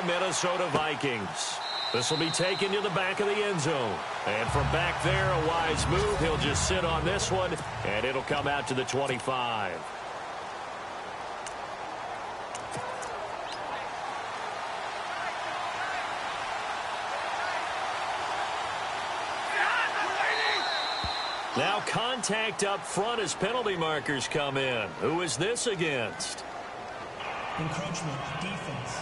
Minnesota Vikings. This will be taken to the back of the end zone. And from back there, a wise move. He'll just sit on this one, and it'll come out to the 25. Now contact up front as penalty markers come in. Who is this against? Encroachment, defense.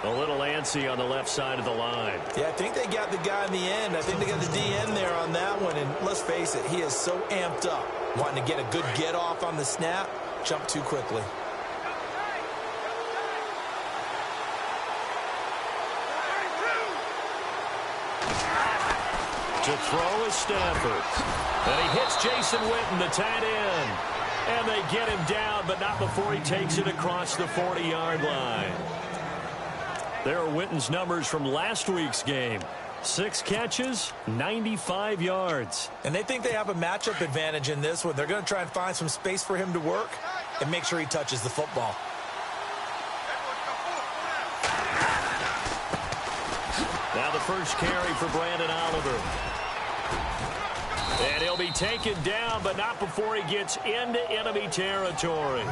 A little antsy on the left side of the line. Yeah, I think they got the guy in the end. I think they got the DN there on that one. And let's face it, he is so amped up. Wanting to get a good get off on the snap, jump too quickly. To throw is Stafford. And he hits Jason Witten, the tight end. And they get him down, but not before he takes it across the 40-yard line. There are Witten's numbers from last week's game. 6 catches, 95 yards. And they think they have a matchup advantage in this one. They're going to try and find some space for him to work and make sure he touches the football. Now the first carry for Brandon Oliver. And he'll be taken down, but not before he gets into enemy territory.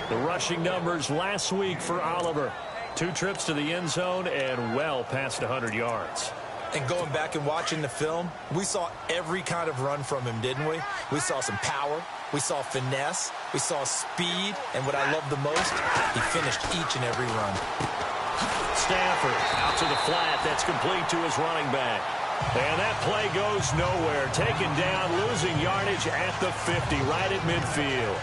The rushing numbers last week for Oliver. 2 trips to the end zone and well past 100 yards. And going back and watching the film, we saw every kind of run from him, didn't we? We saw some power. We saw finesse. We saw speed. And what I love the most, he finished each and every run. Stafford out to the flat. That's complete to his running back. And that play goes nowhere. Taken down, losing yardage at the 50, right at midfield.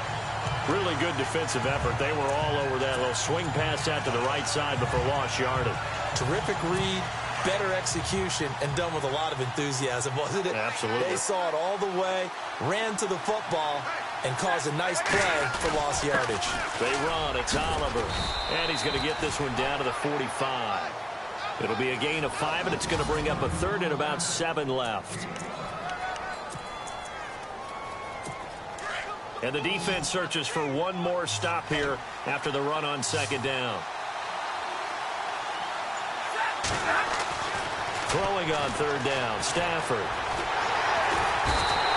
Really good defensive effort. They were all over that little swing pass out to the right side before lost yardage. Terrific read, better execution, and done with a lot of enthusiasm, wasn't it? Absolutely. They saw it all the way, ran to the football, and caused a nice play for lost yardage. They run. It's Oliver. And he's going to get this one down to the 45. It'll be a gain of 5, and it's going to bring up a third and about 7 left. And the defense searches for one more stop here after the run on second down. Throwing on third down, Stafford.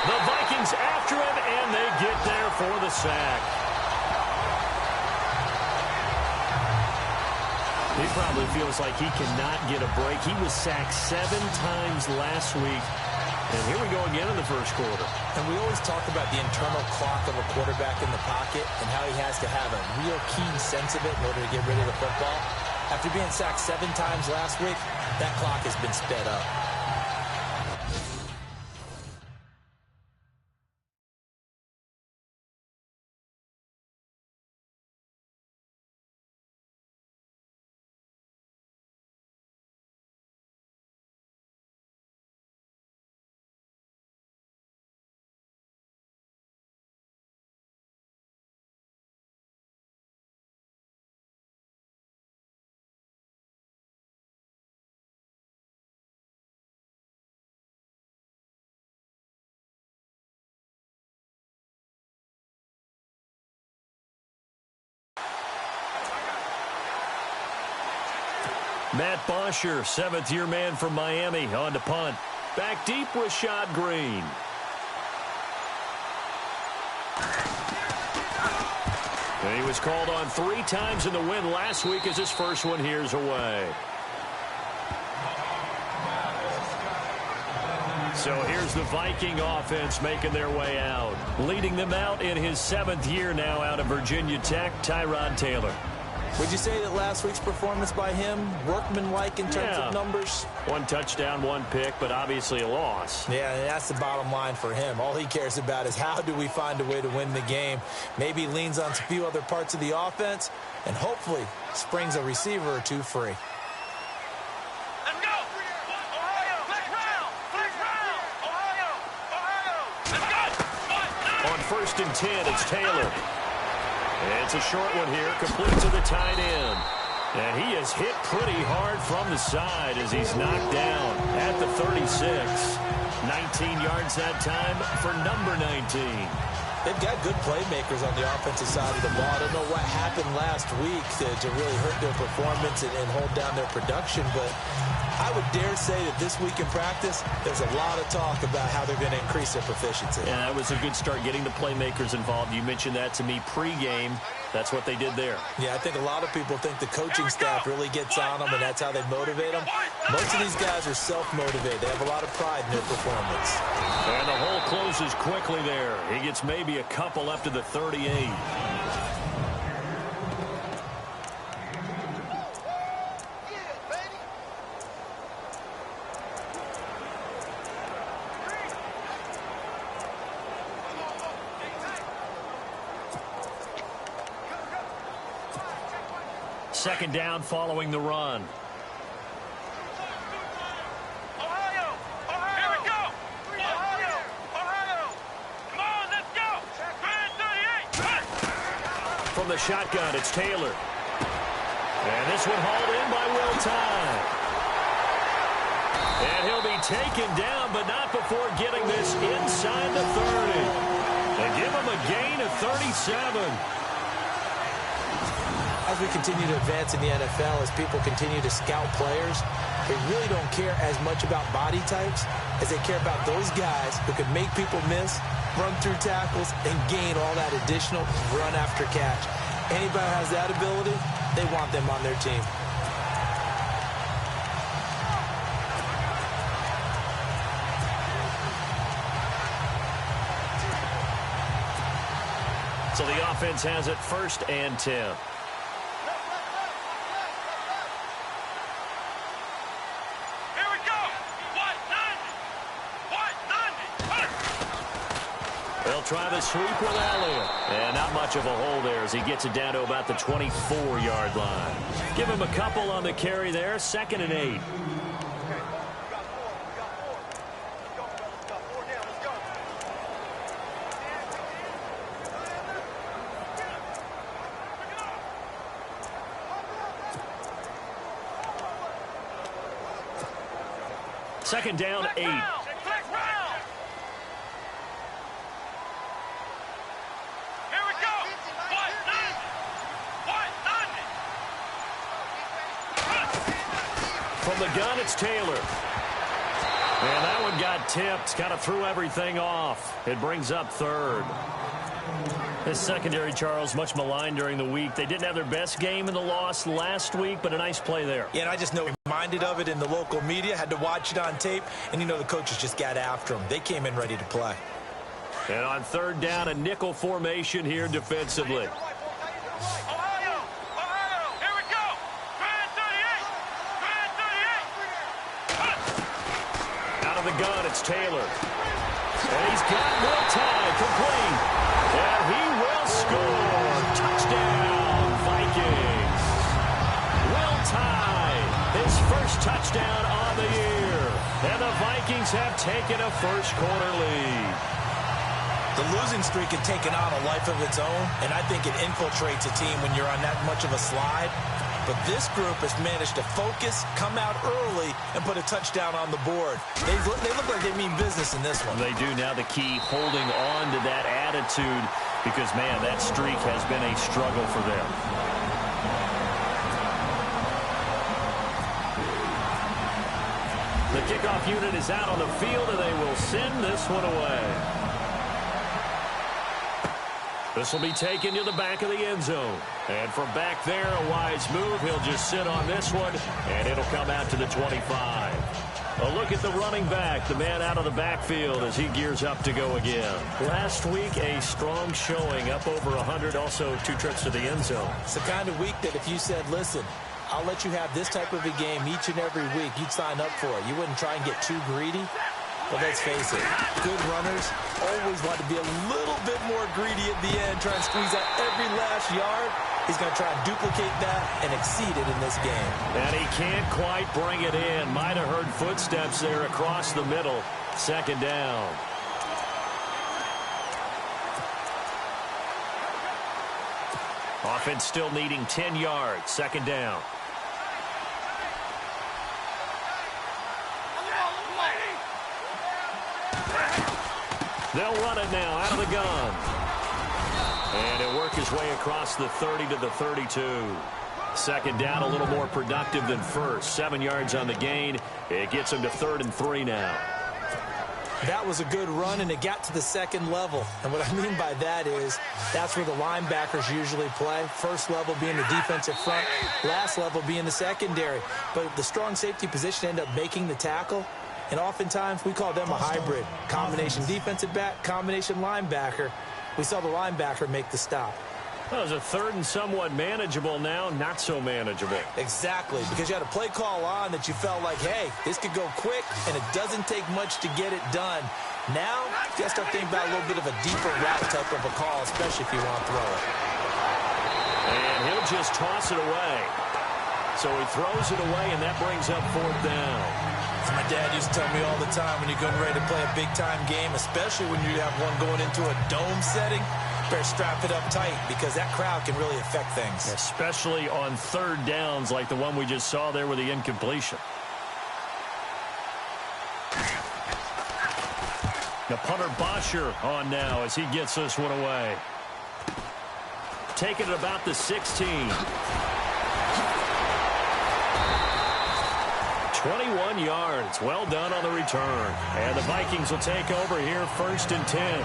The Vikings after him, and they get there for the sack. He probably feels like he cannot get a break. He was sacked 7 times last week. And here we go again in the first quarter. And we always talk about the internal clock of a quarterback in the pocket and how he has to have a real keen sense of it in order to get rid of the football. After being sacked 7 times last week, that clock has been sped up. Matt Bosher, 7th-year man from Miami, on to punt. Back deep with Shad Green. And he was called on 3 times in the win last week as his first one here's away. So here's the Viking offense making their way out. Leading them out in his 7th year now out of Virginia Tech, Tyrod Taylor. Would you say that last week's performance by him, workmanlike in terms of numbers? 1 touchdown, 1 pick, but obviously a loss. Yeah, that's the bottom line for him. All he cares about is how do we find a way to win the game. Maybe leans on a few other parts of the offense, and hopefully springs a receiver or 2 free. Let's go! Ohio! Flex round! Flex round! Ohio! Ohio! Let's go! On 1st and 10, it's Taylor. It's a short one here, complete to the tight end. And he is hit pretty hard from the side as he's knocked down at the 36. 19 yards that time for number 19. They've got good playmakers on the offensive side of the ball. I don't know what happened last week to really hurt their performance and hold down their production, but I would dare say that this week in practice, there's a lot of talk about how they're going to increase their proficiency. Yeah, that was a good start getting the playmakers involved. You mentioned that to me pregame. That's what they did there. Yeah, I think a lot of people think the coaching staff really gets on them, and that's how they motivate them. Most of these guys are self-motivated. They have a lot of pride in their performance. And the hole closes quickly there. He gets maybe a couple up to the 38. Second down following the run. Ohio! Ohio! Here we go! Ohio! Ohio! Come on, let's go! Grand 38! From the shotgun, it's Taylor. And this one hauled in by Will Tye. And he'll be taken down, but not before getting this inside the 30. They give him a gain of 37. As we continue to advance in the NFL, as people continue to scout players, they really don't care as much about body types as they care about those guys who can make people miss, run through tackles, and gain all that additional run after catch. Anybody who has that ability, they want them on their team. So the offense has it 1st and 10. They'll try the sweep with Elliott. And not much of a hole there as he gets it down to about the 24-yard line. Give him a couple on the carry there. 2nd and 8. Second down, 8. From the gun, it's Taylor. And that one got tipped. Kind of threw everything off. It brings up 3rd. This secondary, Charles, much maligned during the week. They didn't have their best game in the loss last week, but a nice play there. Yeah, and I just know reminded of it in the local media. Had to watch it on tape. And, you know, the coaches just got after them. They came in ready to play. And on 3rd down, a nickel formation here defensively. The gun, it's Taylor. And he's got Will Tye complete. And he will score. Touchdown, Vikings. Will Tye, his first touchdown on the year. And the Vikings have taken a first-quarter lead. The losing streak had taken on a life of its own, and I think it infiltrates a team when you're on that much of a slide. But this group has managed to focus, come out early, and put a touchdown on the board. They look like they mean business in this one. They do. Now the key, holding on to that attitude, because, man, that streak has been a struggle for them. The kickoff unit is out on the field, and they will send this one away. This will be taken to the back of the end zone. And from back there, a wise move. He'll just sit on this one, and it'll come out to the 25. A look at the running back, the man out of the backfield as he gears up to go again. Last week, a strong showing, up over 100, also 2 trips to the end zone. It's the kind of week that if you said, listen, I'll let you have this type of a game each and every week, you'd sign up for it. You wouldn't try and get too greedy. But let's face it, good runners always want to be a little bit more greedy at the end, try and squeeze out every last yard. He's going to try and duplicate that and exceed it in this game. And he can't quite bring it in. Might have heard footsteps there across the middle. 2nd down. Offense still needing 10 yards. 2nd down. They'll run it now out of the gun. And he'll work his way across the 30 to the 32. Second down, a little more productive than first. 7 yards on the gain. It gets him to 3rd and 3 now. That was a good run, and it got to the second level. And what I mean by that is that's where the linebackers usually play. First level being the defensive front, last level being the secondary. But the strong safety position ended up making the tackle, and oftentimes we call them a hybrid. Combination defensive back, combination linebacker. We saw the linebacker make the stop. Well, it was a 3rd and somewhat manageable now, not so manageable. Exactly, because you had a play call on that you felt like, hey, this could go quick, and it doesn't take much to get it done. Now, you got to start thinking about a little bit of a deeper route type of a call, especially if you want to throw it. And he'll just toss it away. So he throws it away, and that brings up 4th down. As my dad used to tell me all the time, when you're getting ready to play a big-time game, especially when you have one going into a dome setting, better strap it up tight because that crowd can really affect things. Especially on 3rd downs like the one we just saw there with the incompletion. The punter Bosher on now as he gets this one away. Taking it about the 16. 21 yards. Well done on the return. And the Vikings will take over here 1st and 10.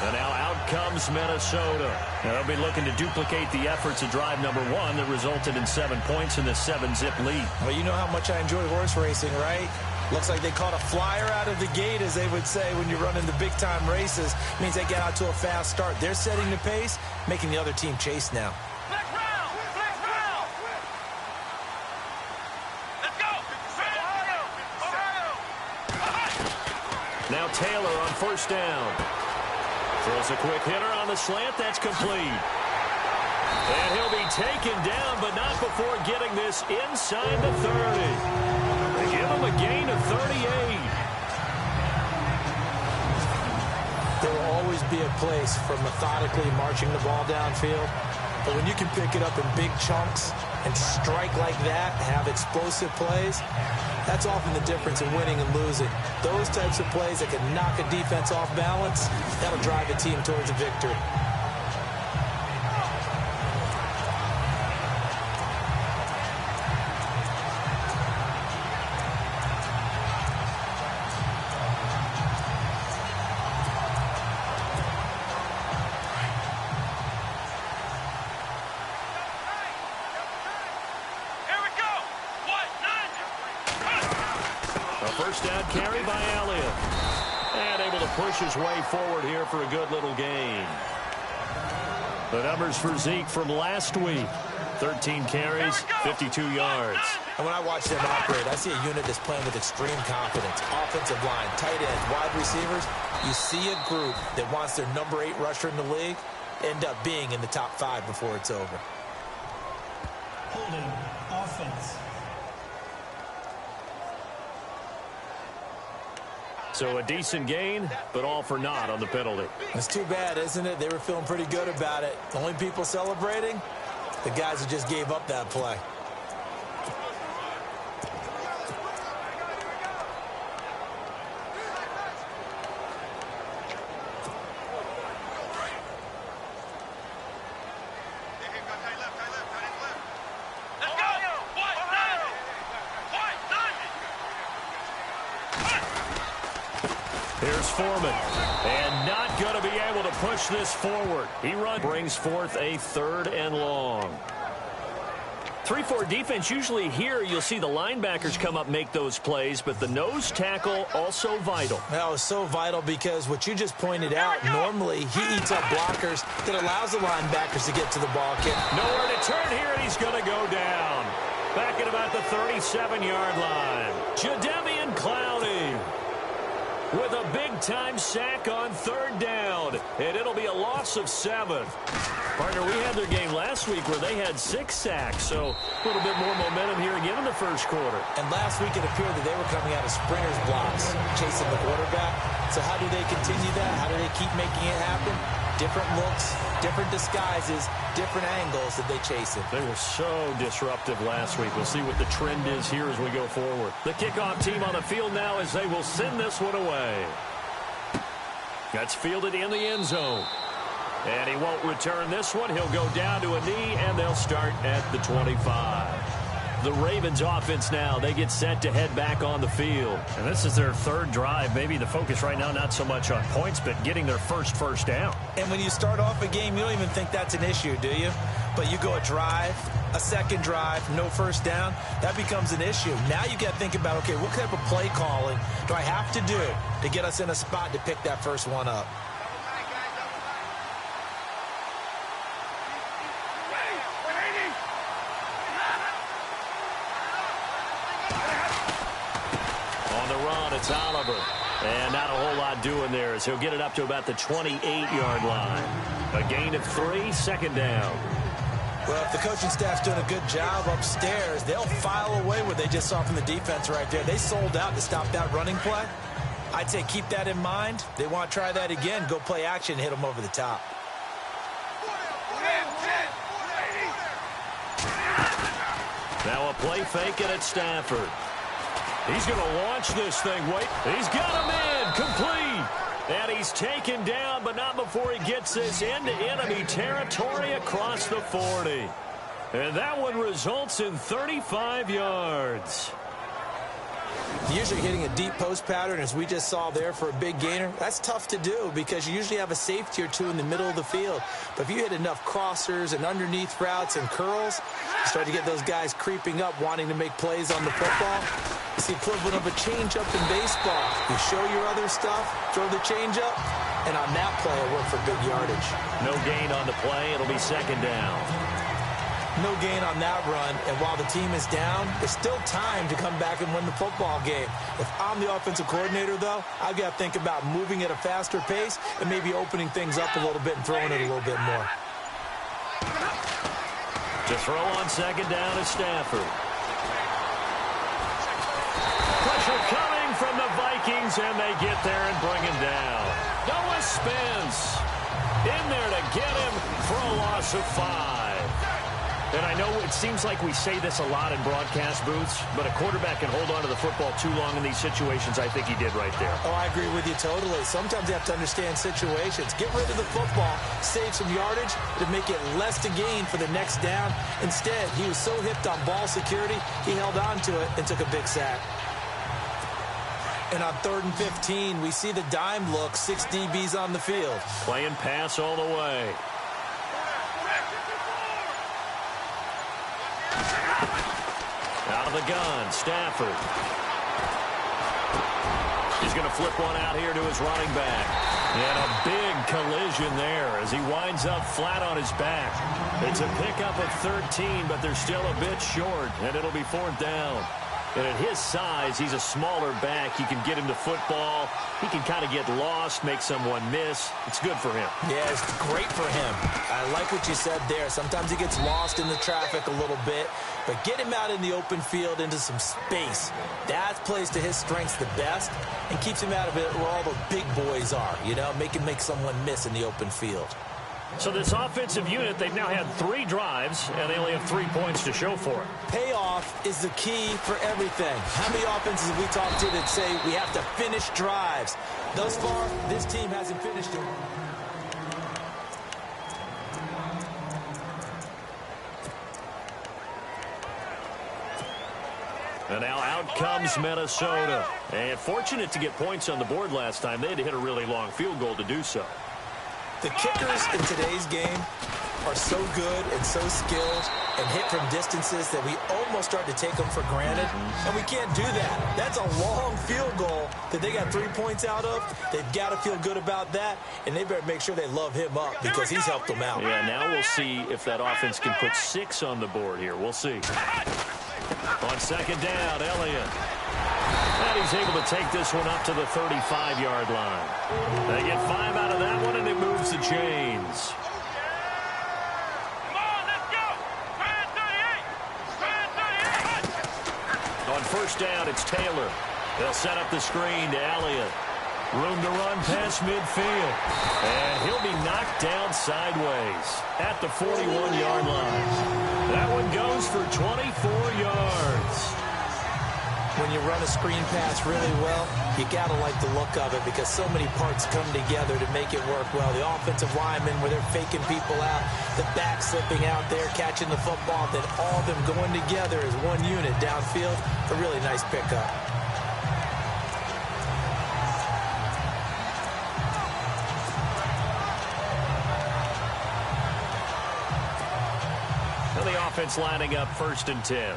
And now out comes Minnesota. They'll be looking to duplicate the efforts of drive number 1 that resulted in 7 points in the 7-zip lead. Well, you know how much I enjoy horse racing, right? Looks like they caught a flyer out of the gate, as they would say, when you're running the big-time races. Means they get out to a fast start. They're setting the pace, making the other team chase now. Flex round! Flex round! Let's go! Ohio! Now Taylor on 1st down. Throws a quick hitter on the slant. That's complete. And he'll be taken down, but not before getting this inside the 30. They give him a gain of 38. There will always be a place for methodically marching the ball downfield. But when you can pick it up in big chunks and strike like that, have explosive plays, that's often the difference in winning and losing. Those types of plays that can knock a defense off balance, that'll drive a team towards a victory. First down carry by Elliott. And able to push his way forward here for a good little gain. The numbers for Zeke from last week. 13 carries, 52 yards. And when I watch them operate, I see a unit that's playing with extreme confidence. Offensive line, tight ends, wide receivers. You see a group that wants their number 8 rusher in the league end up being in the top 5 before it's over. Holding offense. So a decent gain, but all for naught on the penalty. It's too bad, isn't it? They were feeling pretty good about it. The only people celebrating, the guys who just gave up that play. Here's Foreman, and not going to be able to push this forward. He brings forth a 3rd and long. 3-4 defense, usually here you'll see the linebackers come up make those plays, but the nose tackle also vital. That was so vital because what you just pointed out, normally he eats up blockers that allows the linebackers to get to the ball kick. Nowhere to turn here, and he's going to go down. Back at about the 37-yard line. Jadeveon Clowney with a big-time sack on 3rd down, and it'll be a loss of 7. Partner, we had their game last week where they had 6 sacks, so a little bit more momentum here again in the first quarter. And last week it appeared that they were coming out of sprinters blocks, chasing the quarterback. So how do they continue that? How do they keep making it happen? Different looks, different disguises, different angles that they chase it. They were so disruptive last week. We'll see what the trend is here as we go forward. The kickoff team on the field now as they will send this one away. That's fielded in the end zone. And he won't return this one. He'll go down to a knee, and they'll start at the 25. The Ravens offense now, they get set to head back on the field. And this is their third drive. Maybe the focus right now not so much on points, but getting their first down. And when you start off a game, you don't even think that's an issue, do you? But you go a drive, a second drive, no first down, that becomes an issue. Now you got to think about, okay, what type of play calling do I have to do to get us in a spot to pick that first one up? It's Oliver. And not a whole lot doing there as he'll get it up to about the 28-yard line. A gain of 3, second down. Well, if the coaching staff's doing a good job upstairs, they'll file away what they just saw from the defense right there. They sold out to stop that running play. I'd say keep that in mind. They want to try that again, go play action, hit them over the top. Now a play fake it at Stafford. He's going to launch this thing. Wait, he's got him in, complete. And he's taken down, but not before he gets this into enemy territory across the 40. And that one results in 35 yards. Usually hitting a deep post pattern, as we just saw there for a big gainer, that's tough to do because you usually have a safety or two in the middle of the field. But if you hit enough crossers and underneath routes and curls, you start to get those guys creeping up, wanting to make plays on the football. It's the equivalent of a changeup in baseball. You show your other stuff, throw the changeup, and on that play, it worked for big yardage. No gain on the play. It'll be second down. No gain on that run, and while the team is down, there's still time to come back and win the football game. If I'm the offensive coordinator, though, I've got to think about moving at a faster pace and maybe opening things up a little bit and throwing it a little bit more. To throw on second down is Stafford. Pressure coming from the Vikings, and they get there and bring him down. Noah Spence in there to get him for a loss of 5. And I know it seems like we say this a lot in broadcast booths, but a quarterback can hold on to the football too long in these situations. I think he did right there. Oh, I agree with you totally. Sometimes you have to understand situations. Get rid of the football, save some yardage to make it less to gain for the next down. Instead, he was so hipped on ball security, he held on to it and took a big sack. And on 3rd and 15, we see the dime look, 6 DBs on the field. Playing pass all the way. Out of the gun, Stafford. He's going to flip one out here to his running back. And a big collision there as he winds up flat on his back. It's a pickup of 13, but they're still a bit short, and it'll be 4th down. And at his size, he's a smaller back. You can get him to football. He can kind of get lost, make someone miss. It's good for him. Yeah, it's great for him. I like what you said there. Sometimes he gets lost in the traffic a little bit, but get him out in the open field into some space. That plays to his strengths the best and keeps him out of it where all the big boys are, you know, make someone miss in the open fild. So this offensive unit, they've now had 3 drives, and they only have 3 points to show for it. Payoff is the key for everything. How many offenses have we talked to that say we have to finish drives? Thus far, this team hasn't finished them. And now out comes Minnesota. And fortunate to get points on the board last time. They had to hit a really long field goal to do so. The kickers in today's game are so good and so skilled and hit from distances that we almost start to take them for granted. And we can't do that. That's a long field goal that they got 3 points out of. They've got to feel good about that, and they better make sure they love him up because he's helped them out. Yeah, now we'll see if that offense can put 6 on the board here. We'll see. On second down, Elliott. And he's able to take this one up to the 35-yard line. They get 5 out of that one, and it moves the chains. Come on, let's go. Try 38. On first down, it's Taylor. They'll set up the screen to Elliott. Room to run past midfield. And he'll be knocked down sideways at the 41-yard line. That one goes for 24 yards. when you run a screen pass really well, you got to like the look of it because so many parts come together to make it work well. The offensive linemen, where they're faking people out, the back slipping out there, catching the football, then all of them going together as one unit downfield. A really nice pickup. The offense lining up 1st and 10.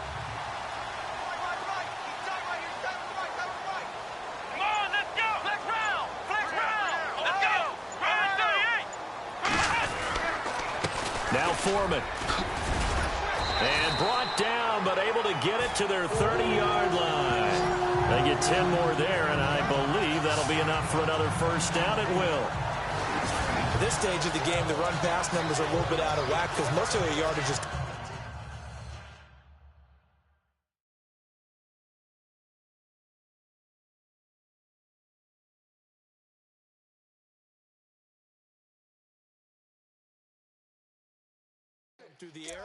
Come on, let's go. Flex round. Flex round. Let's go. Ryan 38. Now Foreman. And brought down, but able to get it to their 30-yard line. They get 10 more there, and I believe that'll be enough for another first down. It will. At this stage of the game, the run-pass numbers are a little bit out of whack because most of their yardage is... through the air.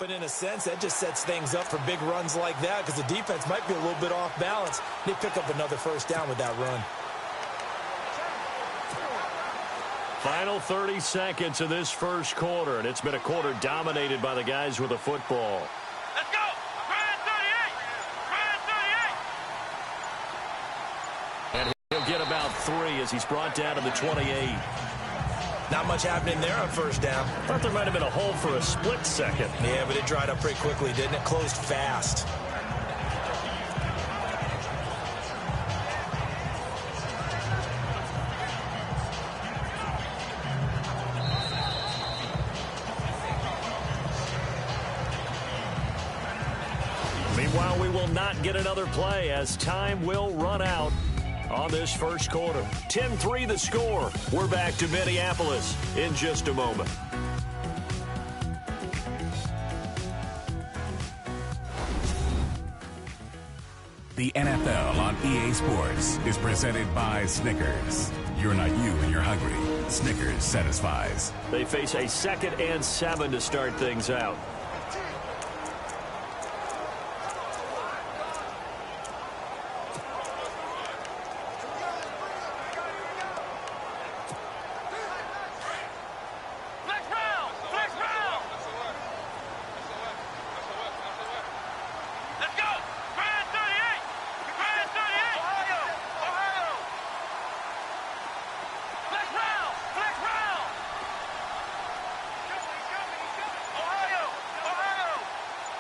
But in a sense, that just sets things up for big runs like that because the defense might be a little bit off balance. They pick up another first down with that run. Final 30 seconds of this first quarter, and it's been a quarter dominated by the guys with the football. Let's go. Ryan 38. Ryan 38. And he'll get about 3 as he's brought down to the 28. Not much happening there on first down. Thought there might have been a hole for a split second. Yeah, but it dried up pretty quickly, didn't it? Closed fast. Meanwhile, we will not get another play as time will run out on this first quarter. 10-3 the score. We're back to Minneapolis in just a moment. The NFL on EA Sports is presented by Snickers. You're not you when you're hungry. Snickers satisfies. They face a 2nd and 7 to start things out.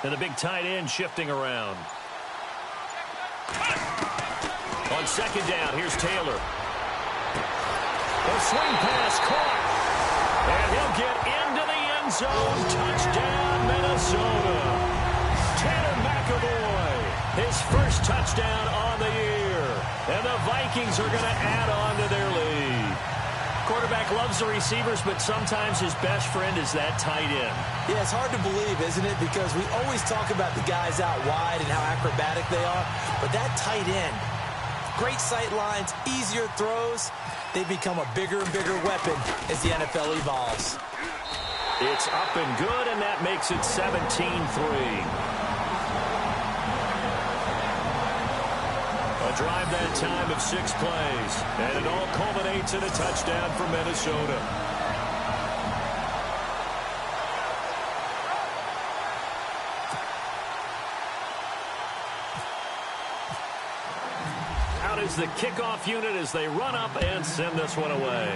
And the big tight end shifting around. On 2nd down, here's Taylor. The swing pass caught. And he'll get into the end zone. Touchdown, Minnesota. Tanner McAvoy, his first touchdown on the year. And the Vikings are going to add on to their lead. Quarterback loves the receivers, but sometimes his best friend is that tight end. Yeah, it's hard to believe, isn't it? Because we always talk about the guys out wide and how acrobatic they are. But that tight end, great sight lines, easier throws, they become a bigger and bigger weapon as the NFL evolves. It's up and good, and that makes it 17-3. A drive that time of 6 plays, and it all culminates in a touchdown for Minnesota. Out is the kickoff unit as they run up and send this one away.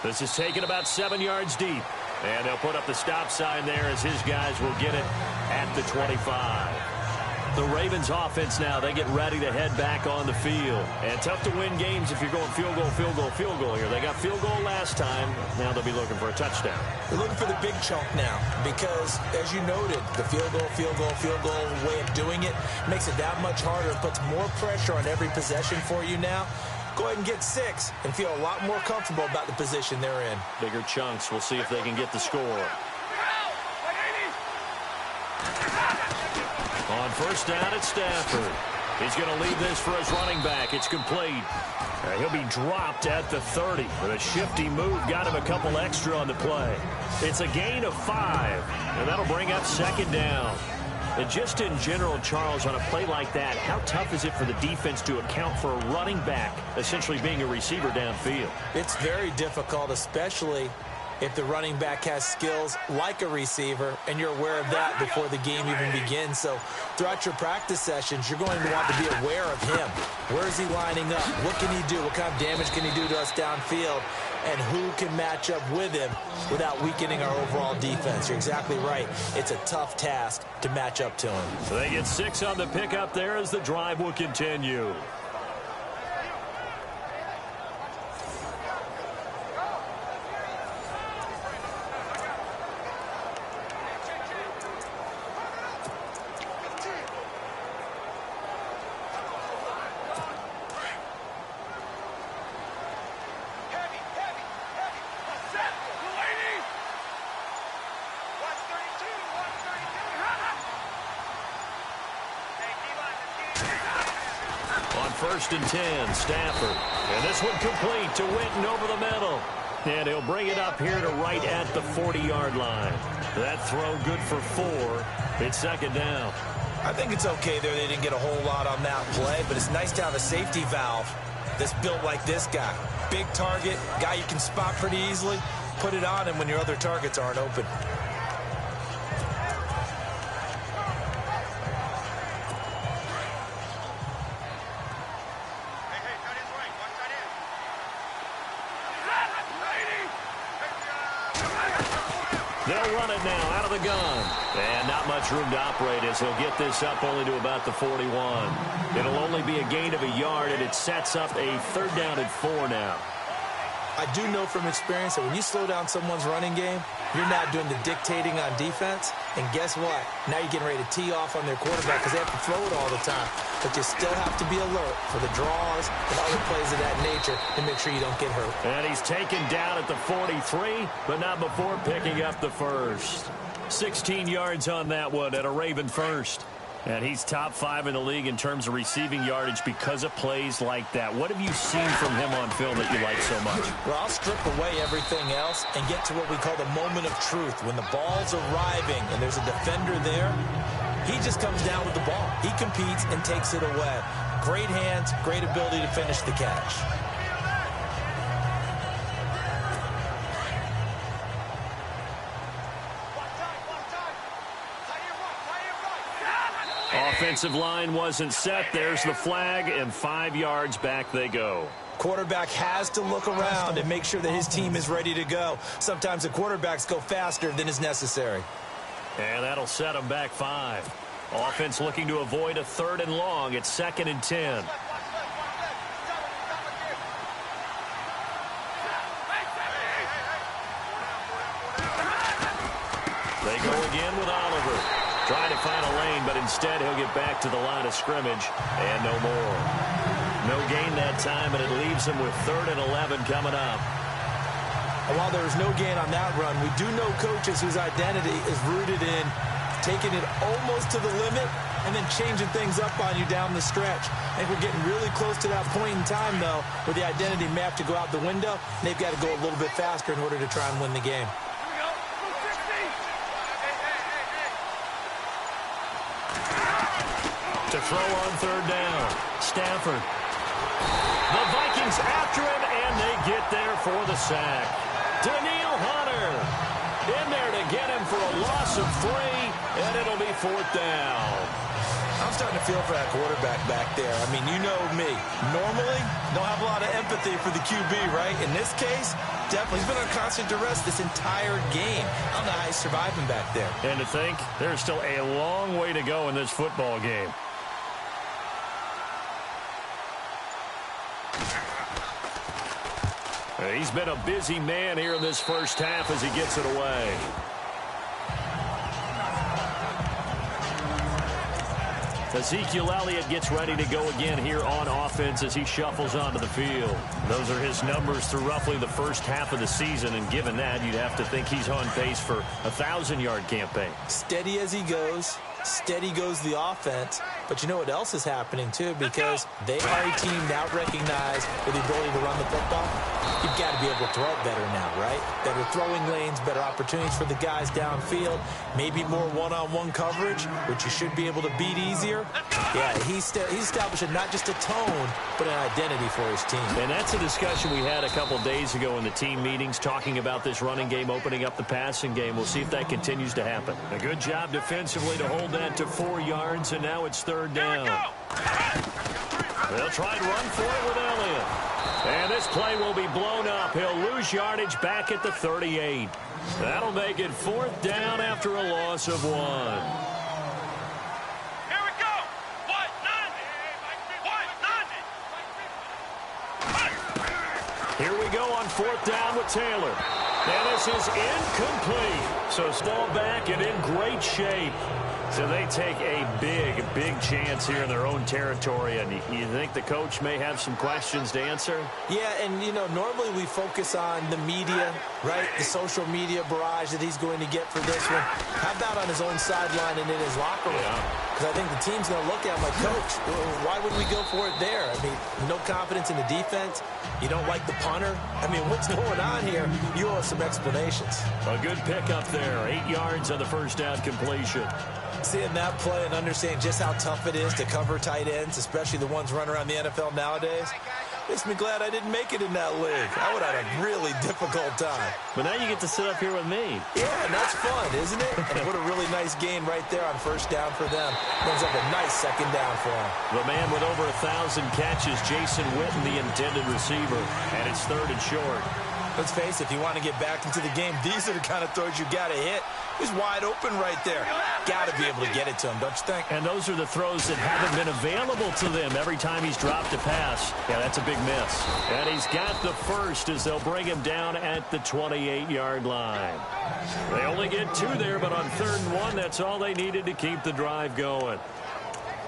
This is taken about 7 yards deep, and they'll put up the stop sign there as his guys will get it at the 25. The Ravens offense now, they get ready to head back on the field. And tough to win games if you're going field goal, field goal, field goal here. They got field goal last time. Now they'll be looking for a touchdown. They're looking for the big chunk now because, as you noted, the field goal way of doing it makes it that much harder. It puts more pressure on every possession for you now. Go ahead and get 6 and feel a lot more comfortable about the position they're in. Bigger chunks. We'll see if they can get the score. On first down, it's Stafford. He's going to lead this for his running back. It's complete. He'll be dropped at the 30. But a shifty move got him a couple extra on the play. It's a gain of 5, and that'll bring up 2nd down. And just in general, Charles, on a play like that, how tough is it for the defense to account for a running back essentially being a receiver downfield? It's very difficult, especially if the running back has skills like a receiver, and you're aware of that before the game even begins. So throughout your practice sessions, you're going to want to be aware of him. Where is he lining up? What can he do? What kind of damage can he do to us downfield? And who can match up with him without weakening our overall defense? You're exactly right. It's a tough task to match up to him. So they get 6 on the pickup there as the drive will continue. First and 10, Stafford. And this one complete to Witten over the middle. And he'll bring it up here to right at the 40-yard line. That throw good for 4. It's second down. I think it's okay there. They didn't get a whole lot on that play, but it's nice to have a safety valve that's built like this guy. Big target, guy you can spot pretty easily. Put it on him when your other targets aren't open. They'll run it now out of the gun. And not much room to operate as he'll get this up only to about the 41. It'll only be a gain of a yard, and it sets up a 3rd down and 4 now. I do know from experience that when you slow down someone's running game, you're not doing the dictating on defense. And guess what? Now you're getting ready to tee off on their quarterback because they have to throw it all the time. But you still have to be alert for the draws and other plays of that nature to make sure you don't get hurt. And he's taken down at the 43, but not before picking up the first. 16 yards on that one at a Raven first. And he's top 5 in the league in terms of receiving yardage because of plays like that. What have you seen from him on film that you like so much? Well, I'll strip away everything else and get to what we call the moment of truth. When the ball's arriving and there's a defender there, he just comes down with the ball. He competes and takes it away. Great hands, great ability to finish the catch. Offensive line wasn't set. There's the flag, and 5 yards back they go. Quarterback has to look around and make sure that his team is ready to go. Sometimes the quarterbacks go faster than is necessary. And that'll set them back 5. Offense looking to avoid a 3rd and long. It's 2nd and 10. They go again with Oliver. Trying to find a lane, but instead he'll get back to the line of scrimmage, and no more. No gain that time, and it leaves him with 3rd and 11 coming up. And while there was no gain on that run, we do know coaches whose identity is rooted in taking it almost to the limit and then changing things up on you down the stretch. I think we're getting really close to that point in time, though, where the identity map to go out the window, and they've got to go a little bit faster in order to try and win the game. To throw on 3rd down, Stafford. The Vikings after him, and they get there for the sack. Daniil Hunter in there to get him for a loss of 3, and it'll be 4th down. I'm starting to feel for that quarterback back there. I mean, you know me. Normally, don't have a lot of empathy for the QB, right? In this case, definitely. He's been on constant duress this entire game. I don't know how he's surviving back there. And to think, there's still a long way to go in this football game. He's been a busy man here in this first half as he gets it away. Ezekiel Elliott gets ready to go again here on offense as he shuffles onto the field. Those are his numbers through roughly the first half of the season, and given that, you'd have to think he's on pace for a 1,000-yard campaign. Steady as he goes. Steady goes the offense, But you know what else is happening, too? Because they are a team now recognized with the ability to run the football. You've got to be able to throw it better now, right? Better throwing lanes, better opportunities for the guys downfield, maybe more one-on-one coverage, which you should be able to beat easier. Yeah, he's establishing not just a tone, but an identity for his team. And that's a discussion we had a couple days ago in the team meetings, talking about this running game opening up the passing game. We'll see if that continues to happen. A good job defensively to hold that to 4 yards, and now it's third down. They'll try and run for it with Elliott. And this play will be blown up. He'll lose yardage back at the 38. That'll make it fourth down after a loss of 1. Here we go. Here we go on fourth down with Taylor. And this is incomplete. So small back and in great shape. So they take a big chance here in their own territory. And you think the coach may have some questions to answer? Yeah, and, you know, normally we focus on the media, right? The social media barrage that he's going to get for this one. How about on his own sideline and in his locker room? Because I think the team's going to look at him like, Coach, why would we go for it there? I mean, no confidence in the defense. You don't like the punter. I mean, what's going on here? You owe us some explanations. A good pickup there. 8 yards on the first down completion. Seeing that play and understanding just how tough it is to cover tight ends, especially the ones running around the NFL nowadays, makes me glad I didn't make it in that league. I would have had a really difficult time. But now you get to sit up here with me. Yeah, and that's fun, isn't it? And what a really nice gain right there on first down for them. Brings up a nice second down for him. The man with over 1,000 catches, Jason Witten, the intended receiver. And it's third and short. Let's face it, if you want to get back into the game, these are the kind of throws you got to hit. He's wide open right there. Got to be able to get it to him, don't you think? And those are the throws that haven't been available to them every time he's dropped a pass. Yeah, that's a big miss. And he's got the first as they'll bring him down at the 28-yard line. They only get 2 there, but on 3rd and 1, that's all they needed to keep the drive going.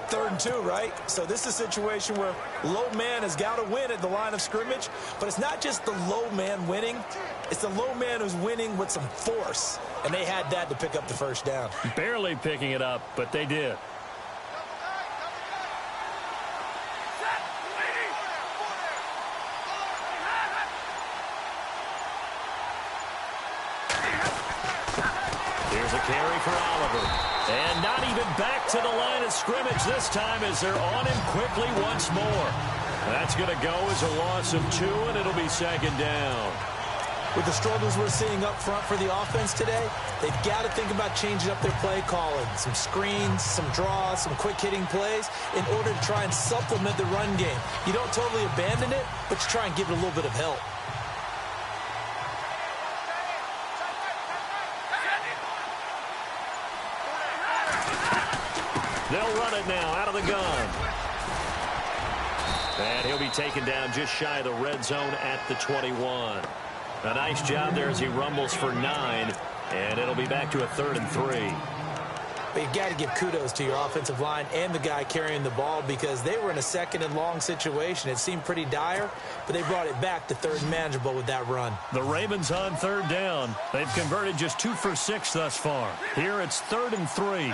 3rd and 2, right? So this is a situation where low man has got to win at the line of scrimmage, but it's not just the low man winning. It's the low man who's winning with some force, and they had that to pick up the first down. Barely picking it up, but they did. Here's a carry for Oliver. And not even back to the line of scrimmage this time as they're on him quickly once more. That's going to go as a loss of 2, and it'll be second down. With the struggles we're seeing up front for the offense today, they've got to think about changing up their play calling. Some screens, some draws, some quick-hitting plays in order to try and supplement the run game. You don't totally abandon it, but you try and give it a little bit of help. They'll run it now out of the gun. And he'll be taken down just shy of the red zone at the 21. A nice job there as he rumbles for 9. And it'll be back to a 3rd and 3. But you've got to give kudos to your offensive line and the guy carrying the ball because they were in a 2nd and long situation. It seemed pretty dire, but they brought it back to 3rd and manageable with that run. The Ravens on 3rd down. They've converted just 2 for 6 thus far. Here it's 3rd and 3.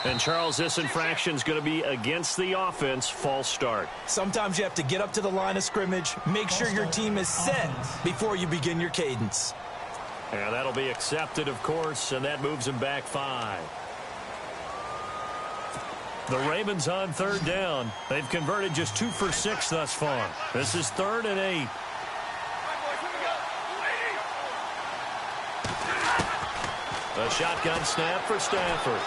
And, Charles, this infraction's going to be against the offense. False start. Sometimes you have to get up to the line of scrimmage, make sure your team is set before you begin your cadence. And that'll be accepted, of course, and that moves him back 5. The Ravens on 3rd down. They've converted just 2 for 6 thus far. This is 3rd and 8. A shotgun snap for Stafford.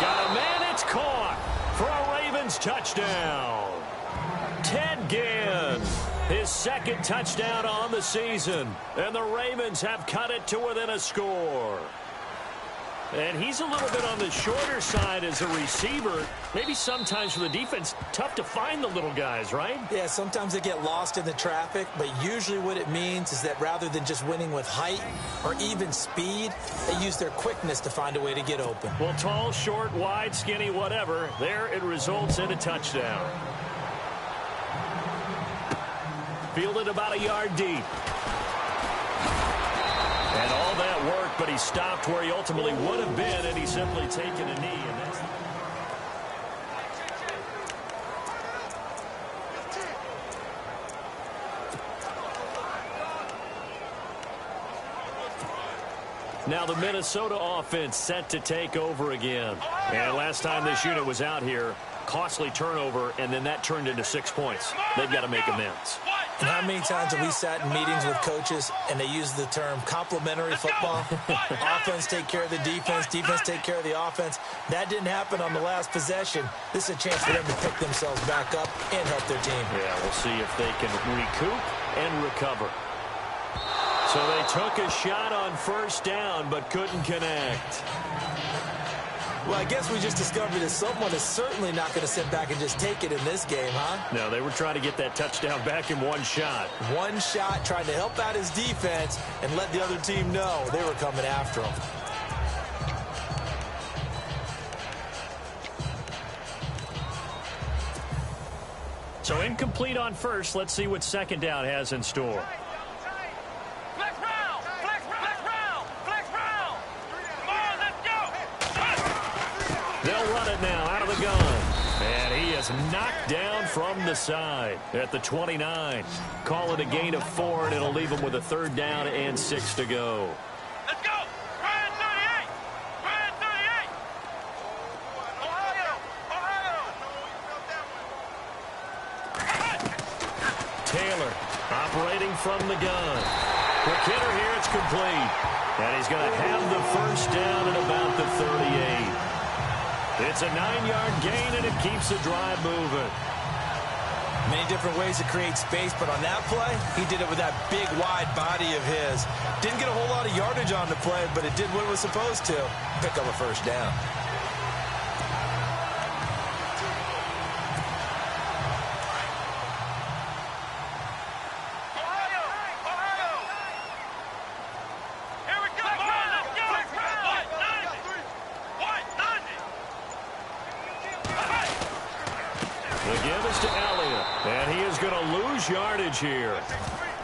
Got a man, it's caught for a Ravens touchdown. Ted Ginn, his 2nd touchdown on the season. And the Ravens have cut it to within a score. And he's a little bit on the shorter side as a receiver. Maybe sometimes for the defense, tough to find the little guys, right? Yeah, sometimes they get lost in the traffic, but usually what it means is that rather than just winning with height or even speed, they use their quickness to find a way to get open. Well, tall, short, wide, skinny, whatever, there it results in a touchdown. Fielded about a yard deep. And all that work but he stopped where he ultimately would have been, and he's simply taken a knee. And that's now the Minnesota offense set to take over again. And last time this unit was out here, costly turnover, and then that turned into 6 points. They've got to make amends. And how many times have we sat in meetings with coaches and they use the term complementary football? Offense take care of the defense, defense take care of the offense. That didn't happen on the last possession. This is a chance for them to pick themselves back up and help their team. Yeah, we'll see if they can recoup and recover. So they took a shot on first down, but couldn't connect. Well, I guess we just discovered that someone is certainly not going to sit back and just take it in this game, huh? No, they were trying to get that touchdown back in one shot. One shot, trying to help out his defense and let the other team know they were coming after him. So incomplete on first. Let's see what second down has in store. They'll run it now out of the gun. And he is knocked down from the side at the 29. Call it a gain of 4, and it'll leave him with a third down and 6 to go. Let's go! Ryan 38! Ryan 38! Ohio! Taylor operating from the gun. Quick hitter here, it's complete. And he's going to have the first down at about the 38. It's a 9-yard gain, and it keeps the drive moving. Many different ways to create space, but on that play, he did it with that big, wide body of his. Didn't get a whole lot of yardage on the play, but it did what it was supposed to. Pick up a first down. Yardage here.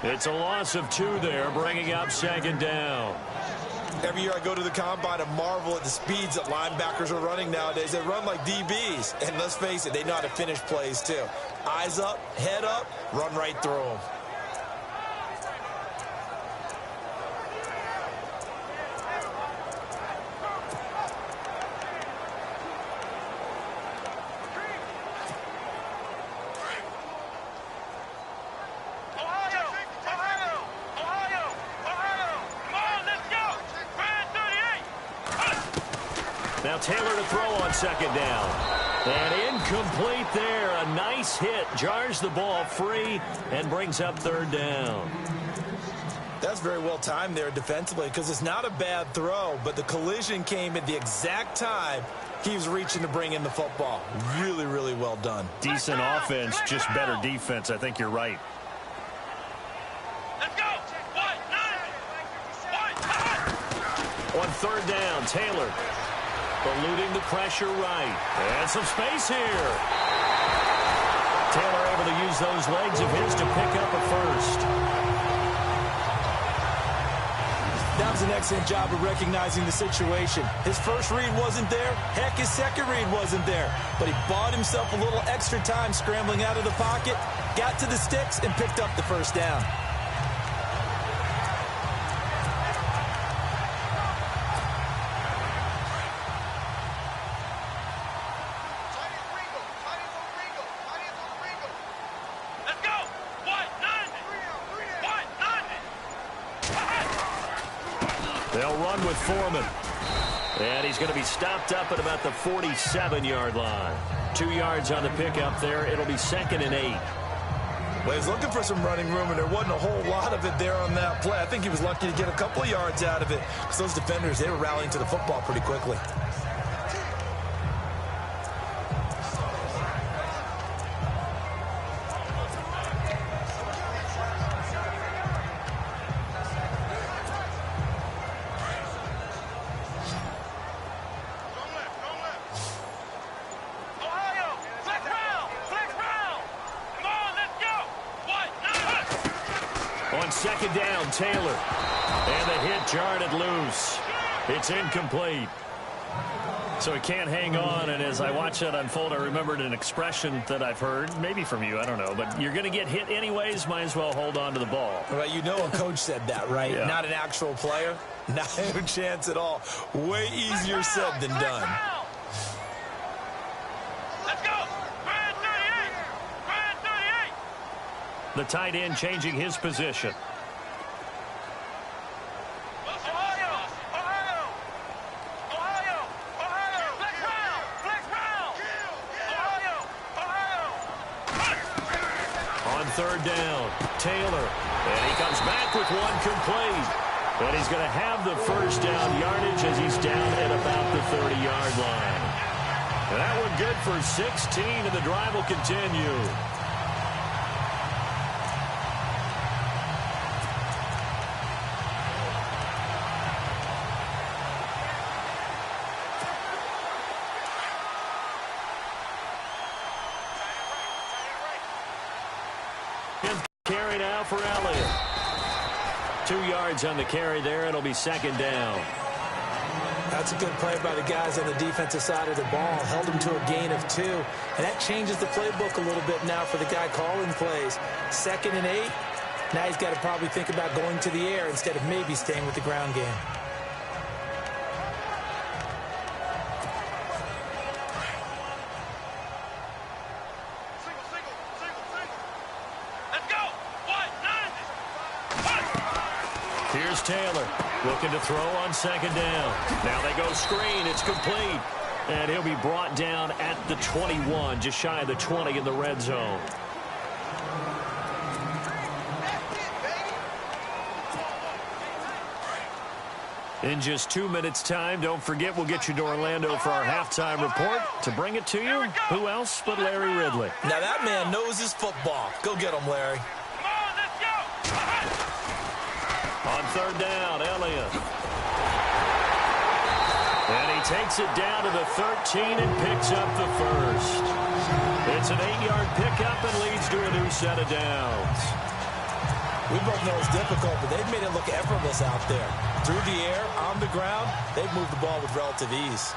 It's a loss of 2 there, bringing up second down. Every year I go to the combine and marvel at the speeds that linebackers are running nowadays. They run like DBs, and let's face it, they know how to finish plays too. Eyes up, head up, run right through them. Now Taylor to throw on second down. And incomplete there. A nice hit. Jars the ball free and brings up third down. That's very well timed there defensively because it's not a bad throw, but the collision came at the exact time he was reaching to bring in the football. Really, really well done. Decent offense, just better defense. I think you're right. Let's go! On third down, Taylor eluding the pressure right. And some space here. Taylor able to use those legs of his to pick up a first. That was an excellent job of recognizing the situation. His first read wasn't there. Heck, his second read wasn't there. But he bought himself a little extra time scrambling out of the pocket, got to the sticks, and picked up the first down. They'll run with Foreman. And he's going to be stopped up at about the 47-yard line. 2 yards on the pickup there. It'll be 2nd and 8. Well, he was looking for some running room, and there wasn't a whole lot of it there on that play. I think he was lucky to get a couple of yards out of it because those defenders, they were rallying to the football pretty quickly. On second down, Taylor. And the hit jarred it loose. It's incomplete. So he can't hang on, and as I watch that unfold, I remembered an expression that I've heard, maybe from you, I don't know, but you're going to get hit anyways, might as well hold on to the ball. Well, you know a coach said that, right? Yeah. Not an actual player. Not a chance at all. Way easier said than done. Let's go. Brand 38. Brand 38. The tight end changing his position. Third down, Taylor, and he comes back with one complete. And he's going to have the first down yardage as he's down at about the 30-yard line. And that one good for 16, and the drive will continue. Carry now for Elliott. 2 yards on the carry there. It'll be second down. That's a good play by the guys on the defensive side of the ball. Held him to a gain of 2. And that changes the playbook a little bit now for the guy calling plays. 2nd and 8. Now he's got to probably think about going to the air instead of maybe staying with the ground game. Here's Taylor looking to throw on second down. Now they go screen. It's complete. And he'll be brought down at the 21, just shy of the 20 in the red zone. In just 2 minutes' time, don't forget, we'll get you to Orlando for our halftime report. To bring it to you, who else but Larry Ridley? Now that man knows his football. Go get him, Larry. Come on, let's go. On third down, Elliott. And he takes it down to the 13 and picks up the first. It's an 8-yard pickup and leads to a new set of downs. We both know it's difficult, but they've made it look effortless out there. Through the air, on the ground, they've moved the ball with relative ease.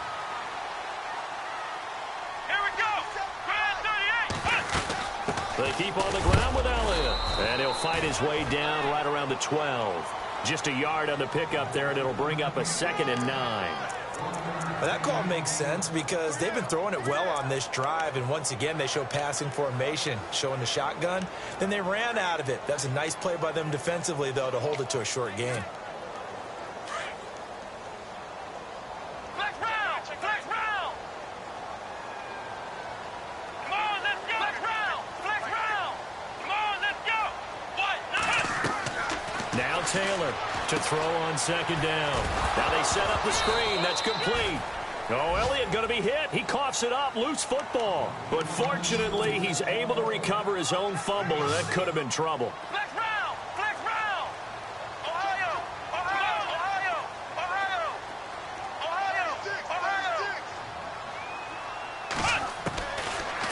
Here we go. Brand 38. They keep on the ground with Elliott. And he'll fight his way down right around the 12. Just a yard on the pickup there, and it'll bring up a 2nd and 9. Well, that call makes sense because they've been throwing it well on this drive, and once again, they show passing formation, showing the shotgun. Then they ran out of it. That's a nice play by them defensively, though, to hold it to a short gain. Flex round. Flex round. Come on, let's go. Flex round. Flex round. Come on, let's go. What? Now Taylor to throw on second down. Now they set up the screen. That's complete. Oh, Elliott going to be hit. He coughs it up. Loose football. But fortunately, he's able to recover his own fumble, and that could have been trouble. Flex round. Flex round. Ohio. Ohio. Ohio. Ohio. Ohio. Ohio.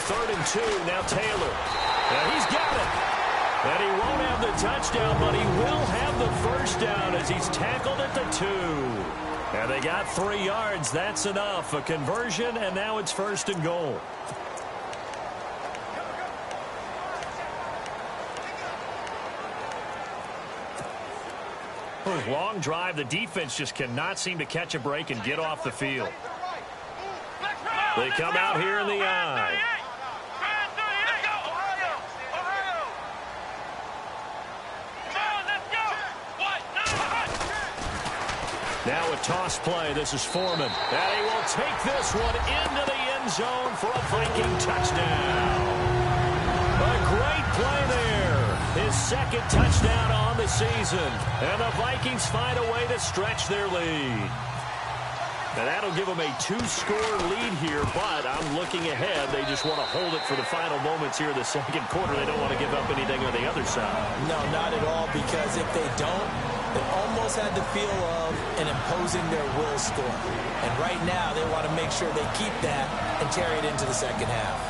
3rd and 2. Now Taylor. And he's got it. And he won't have the touchdown, but he will have the first down as he's tackled at the 2. And they got 3 yards. That's enough. A conversion, and now it's 1st and goal. Long drive. The defense just cannot seem to catch a break and get off the field. They come out here in the I. Now a toss play. This is Foreman. And he will take this one into the end zone for a Viking touchdown. A great play there. His 2nd touchdown on the season. And the Vikings find a way to stretch their lead. Now that'll give them a 2-score lead here, but I'm looking ahead. They just want to hold it for the final moments here in the 2nd quarter. They don't want to give up anything on the other side. No, not at all, because if they don't, they almost had the feel of an imposing their will score. And right now, they want to make sure they keep that and carry it into the 2nd half.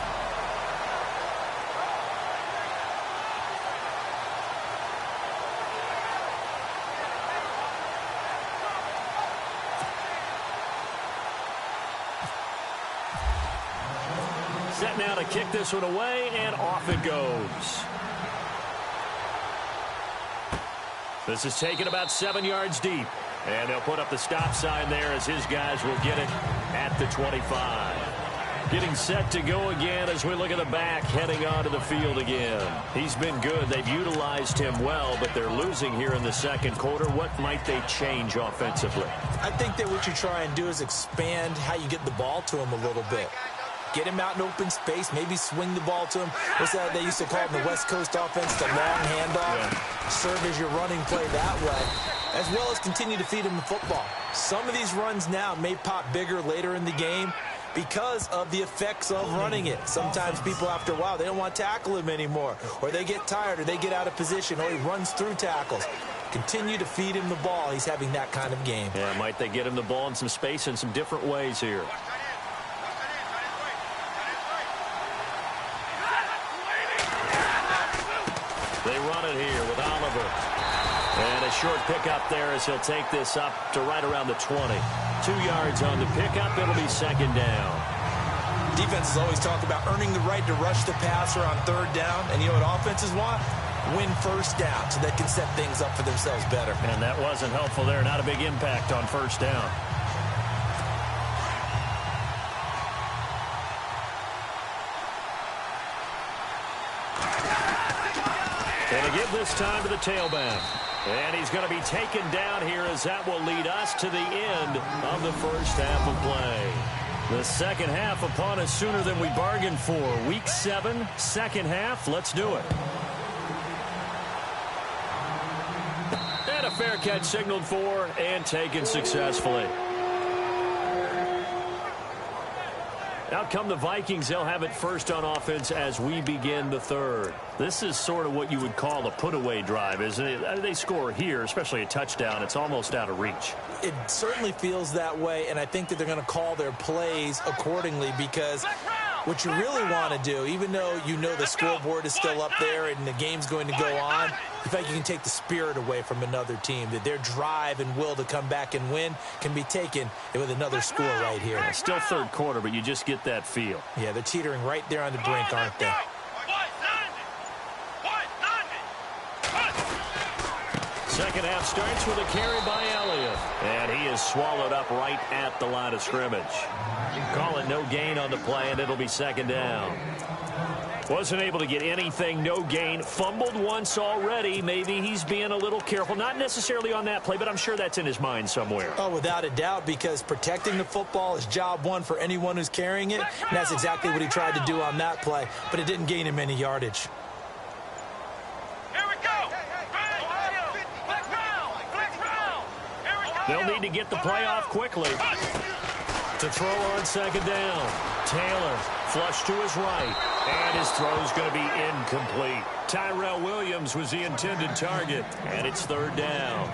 set now to kick this one away, and off it goes. This is taken about 7 yards deep. And they'll put up the stop sign there as his guys will get it at the 25. Getting set to go again as we look at the back heading onto the field again. He's been good. They've utilized him well, but they're losing here in the second quarter. What might they change offensively? I think that what you try and do is expand how you get the ball to him a little bit. Get him out in open space, maybe swing the ball to him. What's that they used to call it in the West Coast offense, the long handoff? Yeah. Serve as your running play that way, as well as continue to feed him the football. Some of these runs now may pop bigger later in the game because of the effects of running it. Sometimes people, after a while, they don't want to tackle him anymore, or they get tired, or they get out of position, or he runs through tackles. Continue to feed him the ball. He's having that kind of game. Yeah, might they get him the ball in some space in some different ways here. They run it here with Oliver. And a short pickup there as he'll take this up to right around the 20. 2 yards on the pickup. It'll be second down. Defenses always talk about earning the right to rush the passer on third down. And you know what offenses want? Win first down so they can set things up for themselves better. And that wasn't helpful there. Not a big impact on first down. And to give this time to the tailback. And he's going to be taken down here as that will lead us to the end of the first half of play. The second half upon us sooner than we bargained for. Week 7, second half. Let's do it. And a fair catch signaled for and taken successfully. Out come the Vikings. They'll have it first on offense as we begin the third. This is sort of what you would call a put-away drive, isn't it? They score here, especially a touchdown. It's almost out of reach. It certainly feels that way, and I think that they're going to call their plays accordingly because what you really want to do, even though you know the scoreboard is still up there and the game's going to go on, in fact, you can take the spirit away from another team, that their drive and will to come back and win can be taken with another score right here. Yeah, still third quarter, but you just get that feel. Yeah, they're teetering right there on the brink, aren't they? Second half starts with a carry by Elliott. And he is swallowed up right at the line of scrimmage. Call it no gain on the play, and it'll be second down. Wasn't able to get anything, no gain. Fumbled once already. Maybe he's being a little careful. Not necessarily on that play, but I'm sure that's in his mind somewhere. Oh, without a doubt, because protecting the football is job one for anyone who's carrying it. And that's exactly what he tried to do on that play, but it didn't gain him any yardage. They'll need to get the play off quickly. To throw on second down. Taylor flush to his right. And his throw's going to be incomplete. Tyrell Williams was the intended target. And it's third down.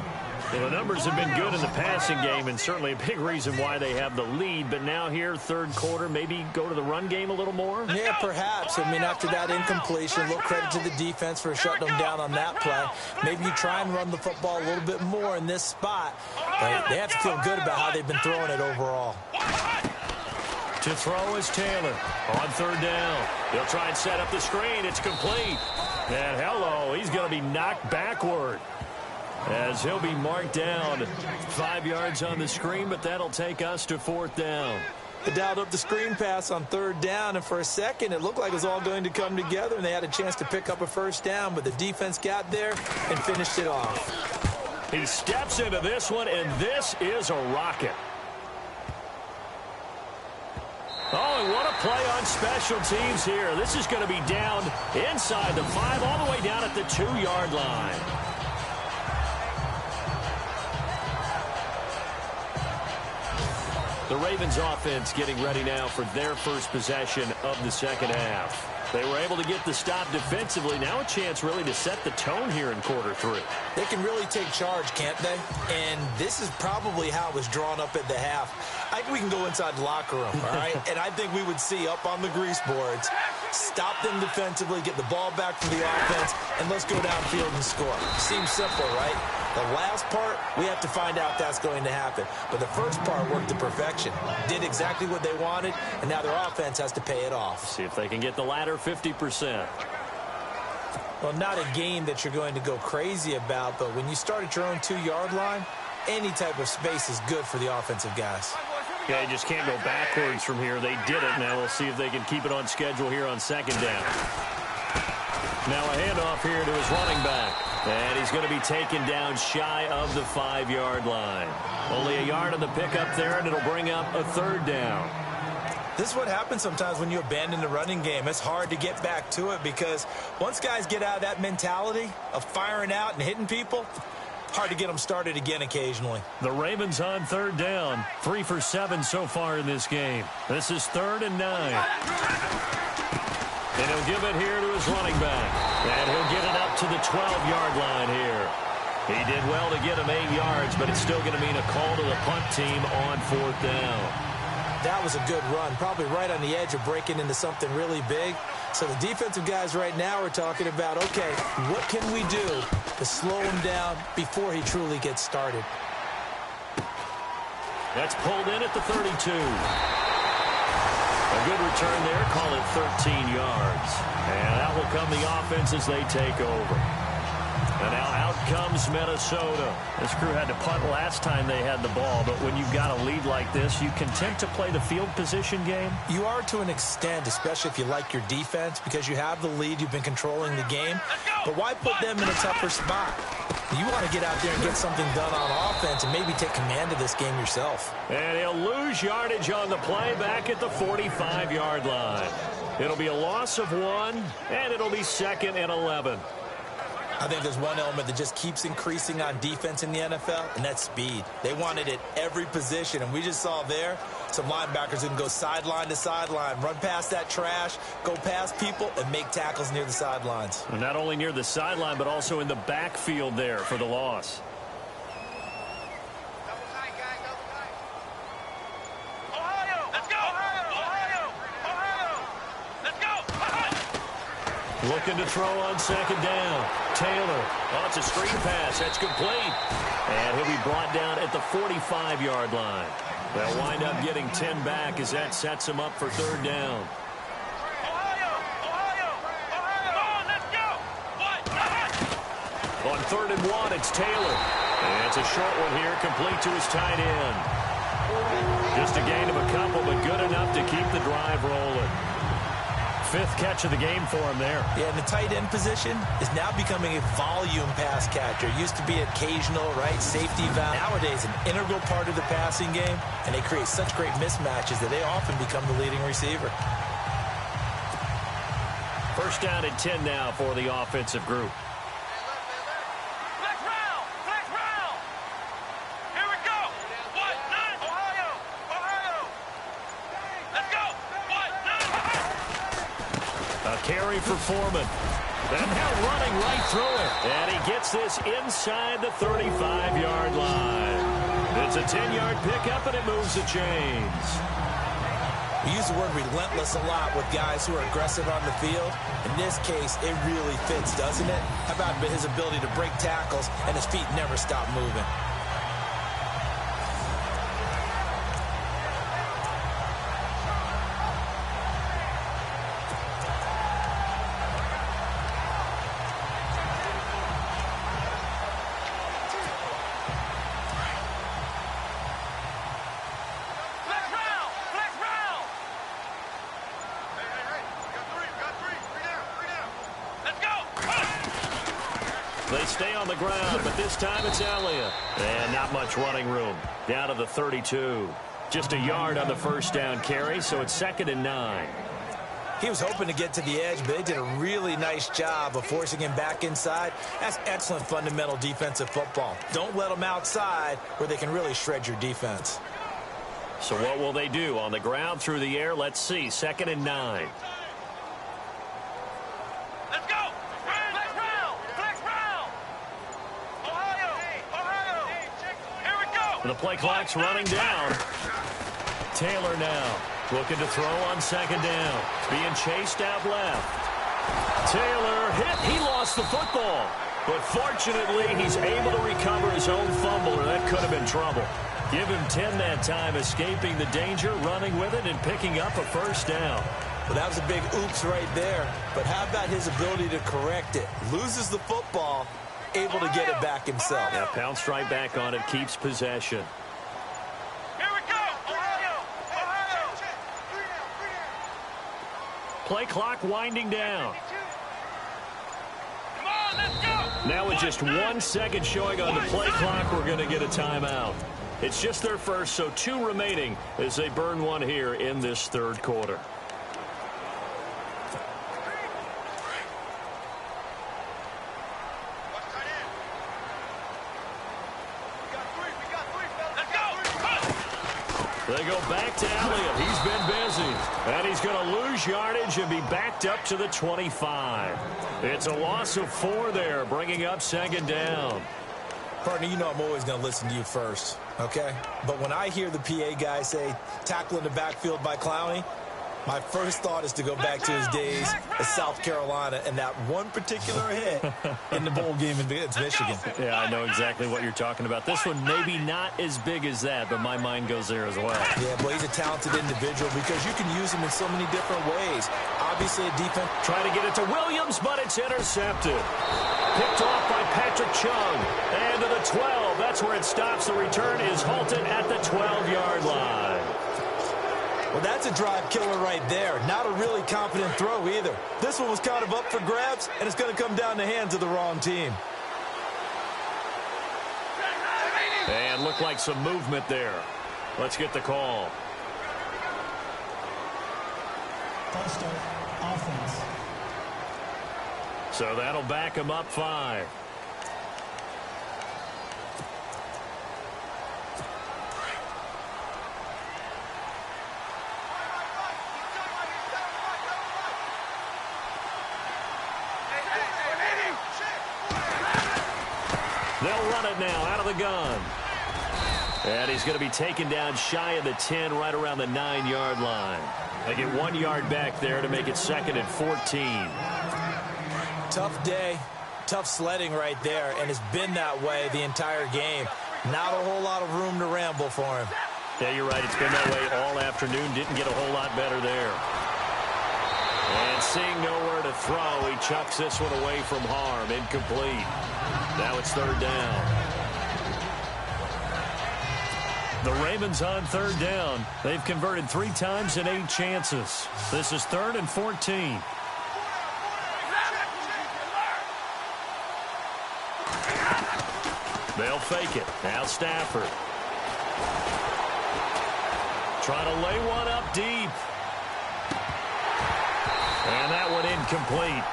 Well, the numbers have been good in the passing game, and certainly a big reason why they have the lead. But now here, third quarter, maybe go to the run game a little more? Yeah, perhaps. I mean, after that incompletion, a little credit to the defense for shutting them down on that play. Maybe you try and run the football a little bit more in this spot. But they have to feel good about how they've been throwing it overall. To throw is Taylor on third down. He'll try and set up the screen. It's complete. And hello, he's going to be knocked backward, as he'll be marked down 5 yards on the screen, but that'll take us to fourth down. They dialed up the screen pass on third down, and for a second it looked like it was all going to come together, and they had a chance to pick up a first down, but the defense got there and finished it off. He steps into this one, and this is a rocket. Oh, and what a play on special teams here. This is going to be down inside the 5, all the way down at the 2-yard line. The Ravens offense getting ready now for their first possession of the second half. They were able to get the stop defensively. Now a chance really to set the tone here in quarter 3. They can really take charge, can't they? And this is probably how it was drawn up at the half. I think we can go inside the locker room, all right? And I think we would see up on the grease boards, Stop them defensively, get the ball back from the offense, and let's go downfield and score. Seems simple, right? The last part, we have to find out that's going to happen. But the first part worked to perfection. Did exactly what they wanted, and now their offense has to pay it off. See if they can get the latter 50%. Well, not a game that you're going to go crazy about, but when you start at your own 2-yard line, any type of space is good for the offensive guys. Okay, just can't go backwards from here. They did it. Now we'll see if they can keep it on schedule here on second down. Now a handoff here to his running back. And he's going to be taken down shy of the 5-yard line. Only a yard on the pickup there, and it'll bring up a third down. This is what happens sometimes when you abandon the running game. It's hard to get back to it because once guys get out of that mentality of firing out and hitting people, hard to get them started again occasionally. The Ravens on third down. 3 for 7 so far in this game. This is 3rd and 9. And he'll give it here to his running back. And he'll get it up to the 12-yard line here. He did well to get him 8 yards, but it's still going to mean a call to the punt team on 4th down. That was a good run, probably right on the edge of breaking into something really big. So the defensive guys right now are talking about, okay, what can we do to slow him down before he truly gets started? That's pulled in at the 32. A good return there, call it 13 yards. And out will come the offense as they take over. And now out comes Minnesota. This crew had to punt last time they had the ball, but when you've got a lead like this, you content to play the field position game? You are to an extent, especially if you like your defense, because you have the lead, you've been controlling the game. But why put them in a tougher spot? You want to get out there and get something done on offense and maybe take command of this game yourself. And he'll lose yardage on the play back at the 45-yard line. It'll be a loss of 1, and it'll be 2nd and 11. I think there's one element that just keeps increasing on defense in the NFL, and that's speed. They want it at every position, and we just saw there some linebackers who can go sideline to sideline, run past that trash, go past people, and make tackles near the sidelines. And not only near the sideline, but also in the backfield there for the loss. Looking to throw on 2nd down. Taylor. Oh, it's a screen pass. That's complete. And he'll be brought down at the 45-yard line. They'll wind up getting 10 back as that sets him up for 3rd down. On 3rd and 1, it's Taylor. And it's a short one here, complete to his tight end. Just a gain of a couple, but good enough to keep the drive rolling. 5th catch of the game for him there. Yeah, and the tight end position is now becoming a volume pass catcher. It used to be occasional, right, safety valve. Nowadays, an integral part of the passing game, and they create such great mismatches that they often become the leading receiver. 1st down and 10 now for the offensive group. Carry for Foreman. And now running right through it. And he gets this inside the 35-yard line. It's a 10-yard pickup, and it moves the chains. We use the word relentless a lot with guys who are aggressive on the field. In this case, it really fits, doesn't it? How about his ability to break tackles, and his feet never stop moving? They stay on the ground, but this time it's Elliott. And not much running room. Down to the 32. Just a yard on the 1st down carry, so it's 2nd and 9. He was hoping to get to the edge, but they did a really nice job of forcing him back inside. That's excellent fundamental defensive football. Don't let them outside where they can really shred your defense. So what will they do? On the ground, through the air? Let's see. 2nd and 9. Let's go! Flex round! Flex round! Ohio! Here we go! The play clock's running down. Taylor now. Looking to throw on second down. Being chased out left. Taylor hit. He lost the football. But fortunately, he's able to recover his own fumble, or that could have been trouble. Give him 10 that time, escaping the danger, running with it, and picking up a first down. Well, that was a big oops right there. But how about his ability to correct it? Loses the football, able to get it back himself. Yeah, pounced right back on it, keeps possession. Here we go. Ohio. Play clock winding down. Come on, let's go. Now with just 1 second showing on the play clock, we're going to get a timeout. It's just their first, so 2 remaining as they burn one here in this third quarter. They go back to Elliott. He's been busy. And he's going to lose yardage and be backed up to the 25. It's a loss of 4 there, bringing up second down. Partner, you know I'm always going to listen to you first, okay? But when I hear the PA guy say, tackle in the backfield by Clowney, my first thought is to go back to his days at South Carolina and that one particular hit in the bowl game against Michigan. Yeah, I know exactly what you're talking about. This one maybe not as big as that, but my mind goes there as well. Yeah, but he's a talented individual because you can use him in so many different ways. Obviously, a defense. Trying to get it to Williams, but it's intercepted. Picked off by Patrick Chung. And to the 12. That's where it stops. The return is halted at the 12-yard line. Well, that's a drive killer right there. Not a really confident throw either. This one was kind of up for grabs, and it's going to come down the hands of the wrong team. And looked like some movement there. Let's get the call. False start, offense. So that'll back him up 5. They'll run it now out of the gun. And he's going to be taken down shy of the 10, right around the 9-yard line. They get 1 yard back there to make it 2nd and 14. Tough day, tough sledding right there, and it's been that way the entire game. Not a whole lot of room to ramble for him. Yeah, you're right. It's been that way all afternoon. Didn't get a whole lot better there. And seeing nowhere to throw, he chucks this one away from harm. Incomplete. Now it's 3rd down. The Ravens on 3rd down. They've converted 3 times in 8 chances. This is 3rd and 14. They'll fake it. Now Stafford. Trying to lay one up deep. And that one incomplete.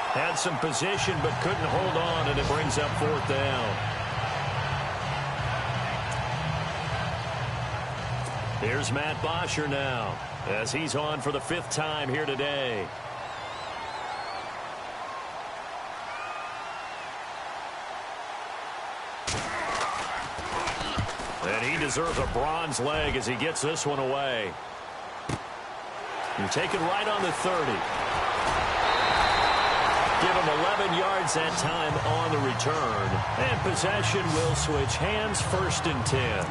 Had some position but couldn't hold on, and it brings up 4th down. Here's Matt Bosher now as he's on for the 5th time here today. And he deserves a bronze leg as he gets this one away. And taken right on the 30. Give him 11 yards that time on the return. And possession will switch hands, 1st and 10.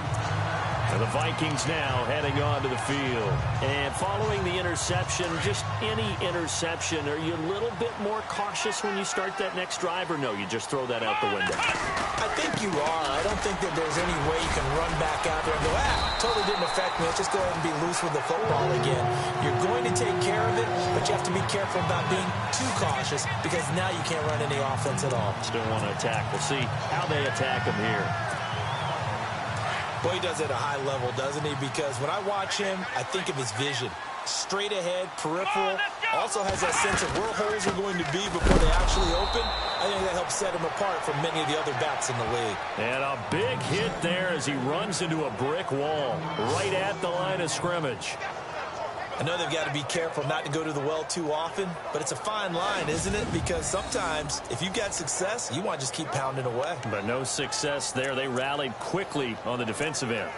And the Vikings now heading onto the field. And following the interception, just any interception, are you a little bit more cautious when you start that next drive, or no, you just throw that out the window? I think you are. I don't think that there's any way you can run back out there and go, totally didn't affect me. Let's just go ahead and be loose with the football again. You're going to take care of it, but you have to be careful about being too cautious because now you can't run any offense at all. Still want to attack. We'll see how they attack him here. Boy, he does it at a high level, doesn't he? Because when I watch him, I think of his vision. Straight ahead, peripheral. Also has that sense of where holes are going to be before they actually open. I think that helps set him apart from many of the other backs in the league. And a big hit there as he runs into a brick wall right at the line of scrimmage. I know they've got to be careful not to go to the well too often, but it's a fine line, isn't it? Because sometimes, if you've got success, you want to just keep pounding away. But no success there. They rallied quickly on the defensive end.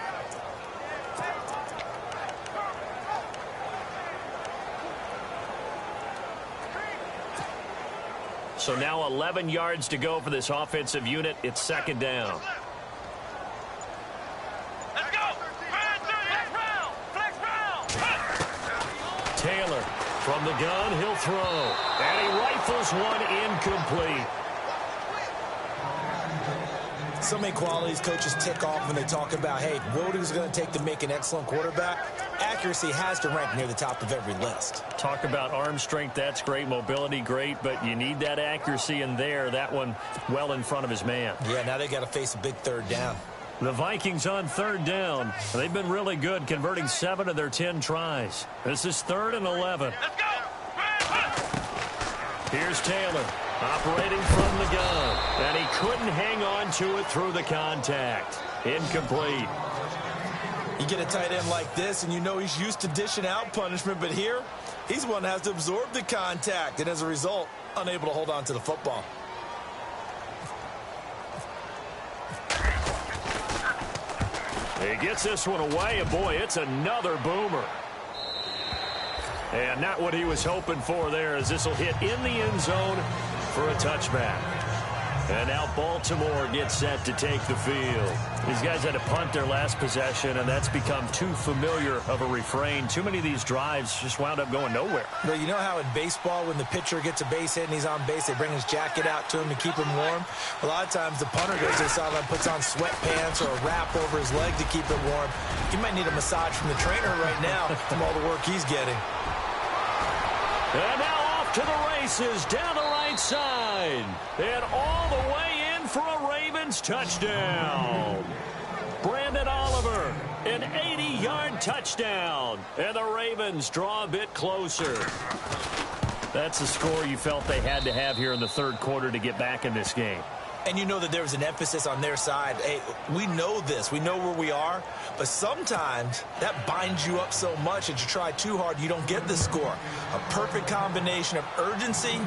So now 11 yards to go for this offensive unit. It's second down. Let's go. Flex round. Taylor from the gun. He'll throw. And he rifles one incomplete. So many qualities coaches tick off when they talk about, hey, what is it going to take to make an excellent quarterback? Accuracy has to rank near the top of every list. Talk about arm strength, that's great. Mobility, great. But you need that accuracy in there. That one well in front of his man. Yeah, now they got to face a big third down. The Vikings on third down. They've been really good, converting 7 of their 10 tries. This is 3rd and 11. Let's go. Here's Taylor operating from the gun. And he couldn't hang on to it through the contact. Incomplete. You get a tight end like this, and you know he's used to dishing out punishment, but here, he's one that has to absorb the contact, and as a result, unable to hold on to the football. He gets this one away, and boy, it's another boomer. And not what he was hoping for there, as this will hit in the end zone for a touchback. And now Baltimore gets set to take the field. These guys had to punt their last possession, and that's become too familiar of a refrain. Too many of these drives just wound up going nowhere. Well, you know how in baseball, when the pitcher gets a base hit and he's on base, they bring his jacket out to him to keep him warm? A lot of times the punter goes to the sideline, puts on sweatpants or a wrap over his leg to keep it warm. He might need a massage from the trainer right now from all the work he's getting. And now off to the races down the right side. And all the way in for a Ravens touchdown. Brandon Oliver, an 80-yard touchdown. And the Ravens draw a bit closer. That's the score you felt they had to have here in the third quarter to get back in this game. And you know that there was an emphasis on their side. Hey, we know this. We know where we are. But sometimes that binds you up so much that you try too hard, you don't get the score. A perfect combination of urgency,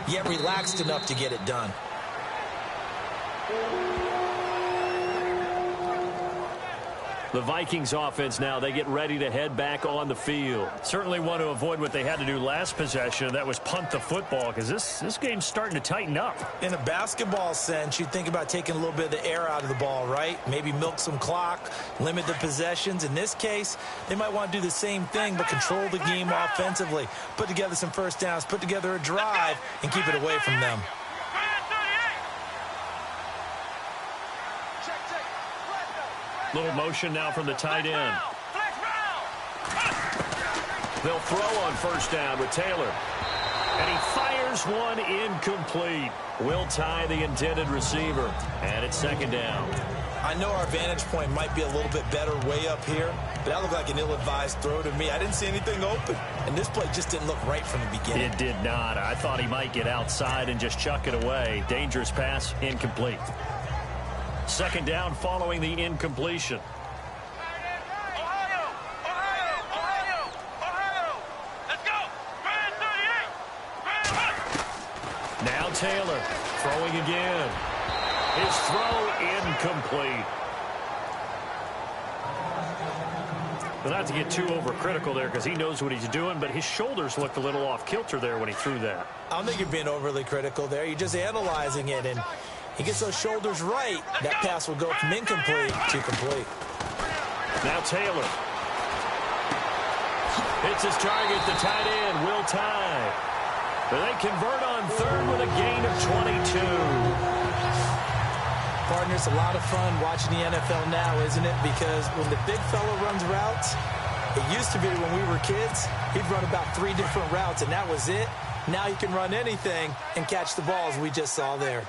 yet relaxed enough to get it done. The Vikings offense now, they get ready to head back on the field. Certainly want to avoid what they had to do last possession. That was punt the football, because this game's starting to tighten up. In a basketball sense, you think about taking a little bit of the air out of the ball, right? Maybe milk some clock, limit the possessions. In this case, they might want to do the same thing, but control the game offensively. Put together some first downs, put together a drive, and keep it away from them. Little motion now from the tight end. They'll throw on first down with Taylor. And he fires one incomplete. Will tie the intended receiver. And it's second down. I know our vantage point might be a little bit better way up here, but that looked like an ill-advised throw to me. I didn't see anything open. And this play just didn't look right from the beginning. It did not. I thought he might get outside and just chuck it away. Dangerous pass, incomplete. Second down following the incompletion. Ohio! Let's go! Now Taylor throwing again. His throw incomplete. But not to get too overcritical there, because he knows what he's doing, but his shoulders looked a little off kilter there when he threw that. I don't think you're being overly critical there. You're just analyzing it, and he gets those shoulders right. That pass will go from incomplete to complete. Now Taylor. Hits his target, the tight end, will tie. But they convert on third with a gain of 22. Partner, it's a lot of fun watching the NFL now, isn't it? Because when the big fella runs routes, it used to be when we were kids, he'd run about 3 different routes, and that was it. Now he can run anything and catch the balls we just saw there.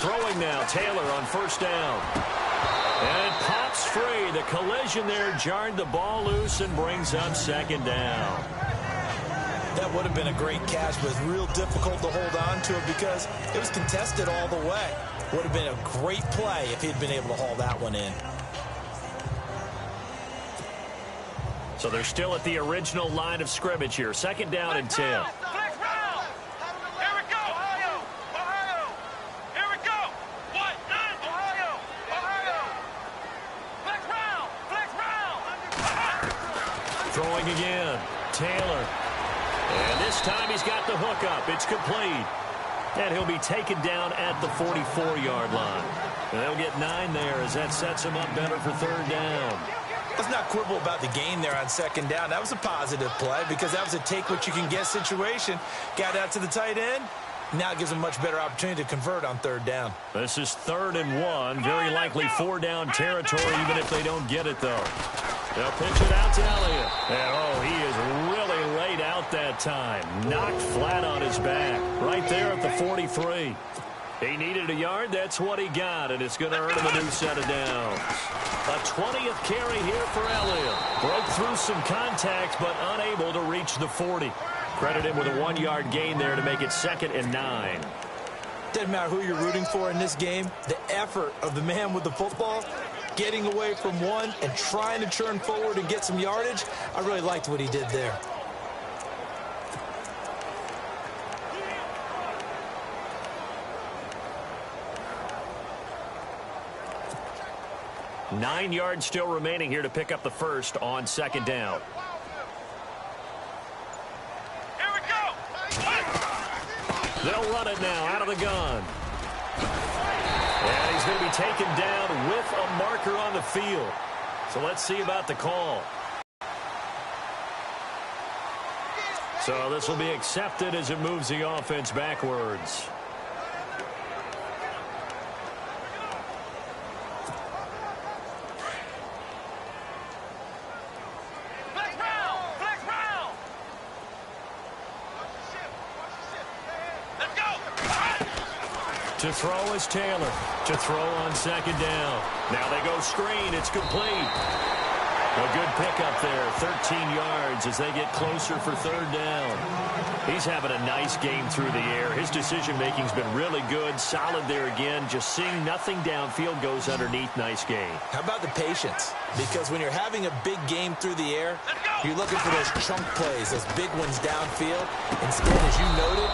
Throwing now, Taylor on first down. And it pops free. The collision there jarred the ball loose and brings up second down. That would have been a great catch, but it's real difficult to hold on to it because it was contested all the way. Would have been a great play if he'd been able to haul that one in. So they're still at the original line of scrimmage here. Second down and 10. throwing again. Taylor. And this time he's got the hook up. It's complete. And he'll be taken down at the 44-yard line. And they'll get 9 there as that sets him up better for third down. Let's not quibble about the gain there on second down. That was a positive play because that was a take-what-you-can-get situation. Got out to the tight end. Now it gives them a much better opportunity to convert on third down. This is 3rd and 1. Very likely 4-down territory even if they don't get it, though. They'll pitch it out to Elliott. And, he is really laid out that time. Knocked flat on his back. Right there at the 43. He needed a yard. That's what he got, and it's going to earn him a new set of downs. A 20th carry here for Elliott. Broke through some contact, but unable to reach the 40. Credit him with a 1-yard gain there to make it 2nd and 9. Doesn't matter who you're rooting for in this game. The effort of the man with the football, getting away from one and trying to turn forward and get some yardage, I really liked what he did there. Nine yards still remaining here to pick up the first on second down. Here we go. They'll run it now out of the gun. And he's going to be taken down with a marker on the field. So let's see about the call. So this will be accepted as it moves the offense backwards. To throw is Taylor. To throw on second down. Now they go screen. It's complete. A good pickup there. 13 yards as they get closer for third down. He's having a nice game through the air. His decision-making's been really good. Solid there again. Just seeing nothing downfield goes underneath. Nice game. How about the patience? Because when you're having a big game through the air, you're looking for those chunk plays, those big ones downfield. Instead, as you noted,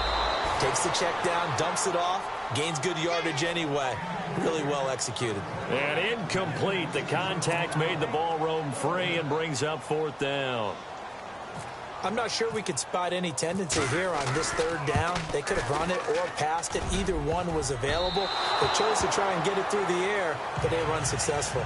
takes the check down, dumps it off, gains good yardage anyway. Really well executed. And incomplete. The contact made the ball roam free and brings up fourth down. I'm not sure we could spot any tendency here on this third down. They could have run it or passed it. Either one was available. They chose to try and get it through the air, but they were unsuccessful.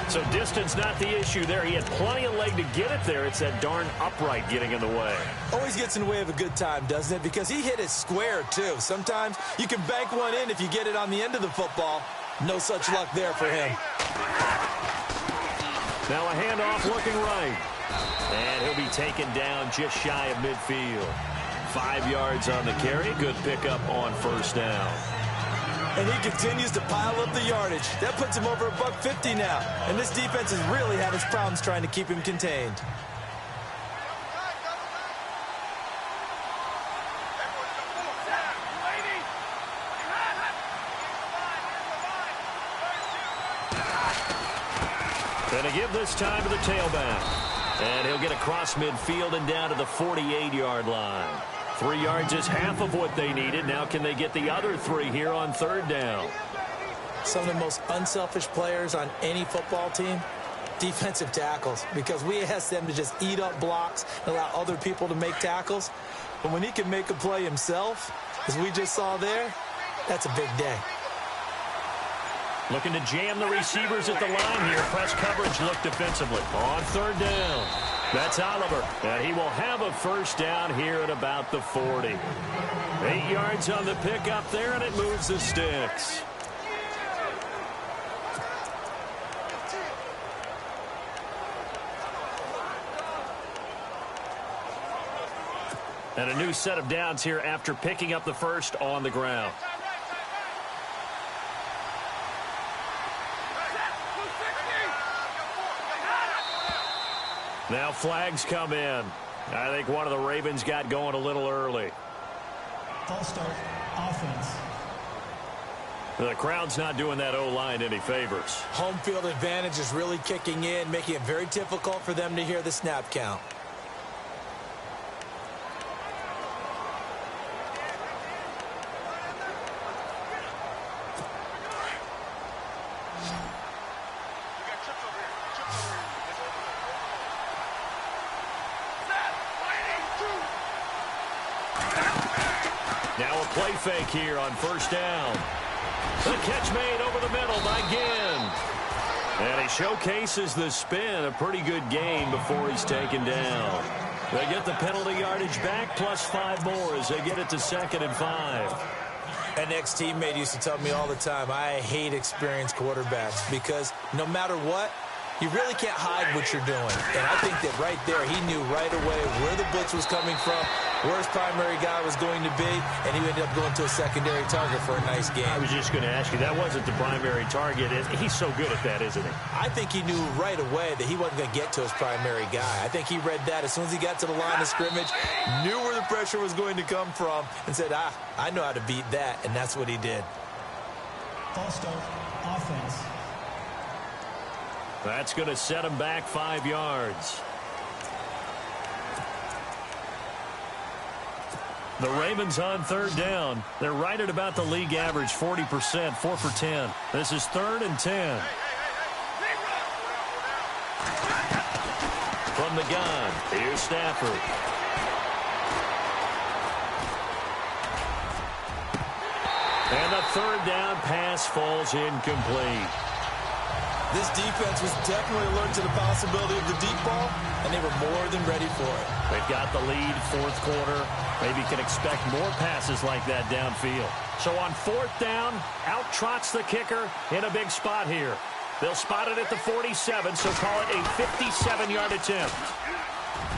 So distance not the issue there. He had plenty of leg to get it there. It's that darn upright getting in the way. Always gets in the way of a good time, doesn't it? Because he hit it square, too. Sometimes you can bank one in if you get it on the end of the football. No such luck there for him. Now a handoff looking right. And he'll be taken down just shy of midfield. 5 yards on the carry. Good pickup on first down. And he continues to pile up the yardage. That puts him over $150 now. And this defense has really had its problems trying to keep him contained. Gonna give this time to the tailback. And he'll get across midfield and down to the 48-yard line. 3 yards is half of what they needed. Now can they get the other 3 here on third down? Some of the most unselfish players on any football team, defensive tackles, because we ask them to just eat up blocks and allow other people to make tackles. But when he can make a play himself, as we just saw there, that's a big day. Looking to jam the receivers at the line here. Press coverage look defensively. On third down. That's Oliver. And he will have a first down here at about the 40. 8 yards on the pickup there, and it moves the sticks. And a new set of downs here after picking up the first on the ground. Now flags come in. I think one of the Ravens got going a little early. False start, offense. The crowd's not doing that O-line any favors. Home field advantage is really kicking in, making it very difficult for them to hear the snap count. play fake here on first down. The catch made over the middle by Ginn. And he showcases the spin. A pretty good game before he's taken down. They get the penalty yardage back plus 5 more as they get it to 2nd and 5. An ex-teammate used to tell me all the time, I hate experienced quarterbacks because no matter what, you really can't hide what you're doing. And I think that right there, he knew right away where the blitz was coming from, where his primary guy was going to be, and he ended up going to a secondary target for a nice game. I was just going to ask you, that wasn't the primary target. He's so good at that, isn't he? I think he knew right away that he wasn't going to get to his primary guy. I think he read that as soon as he got to the line of scrimmage, knew where the pressure was going to come from, and said, I know how to beat that, and that's what he did. False start, offense. That's going to set him back 5 yards. The Ravens on 3rd down. They're right at about the league average, 40%, 4 for 10. This is 3rd and 10. From the gun, here's Stafford. And the 3rd down pass falls incomplete. This defense was definitely alert to the possibility of the deep ball, and they were more than ready for it. They've got the lead, 4th quarter. Maybe can expect more passes like that downfield. So on 4th down, out trots the kicker in a big spot here. They'll spot it at the 47, so call it a 57-yard attempt.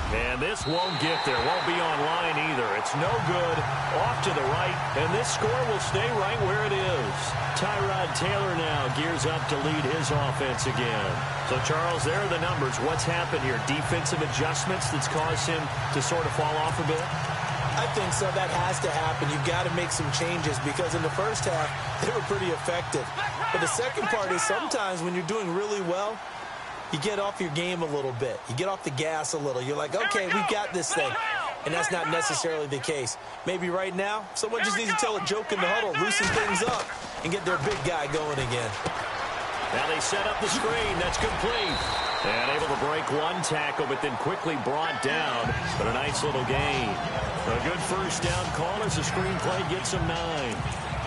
And this won't get there, won't be on line either. It's no good, off to the right, and this score will stay right where it is. Tyrod Taylor now gears up to lead his offense again. So, Charles, there are the numbers. What's happened here? Defensive adjustments that's caused him to sort of fall off a bit? I think so. That has to happen. You've got to make some changes because in the first half, they were pretty effective. But the second part is sometimes when you're doing really well, you get off your game a little bit. You get off the gas a little. You're like, okay, we've got this thing. And that's not necessarily the case. Maybe right now, someone just needs to tell a joke in the huddle, loosen things up, and get their big guy going again. Now they set up the screen. That's complete. And able to break one tackle, but then quickly brought down. But a nice little gain. A good first down call as the screenplay gets him 9.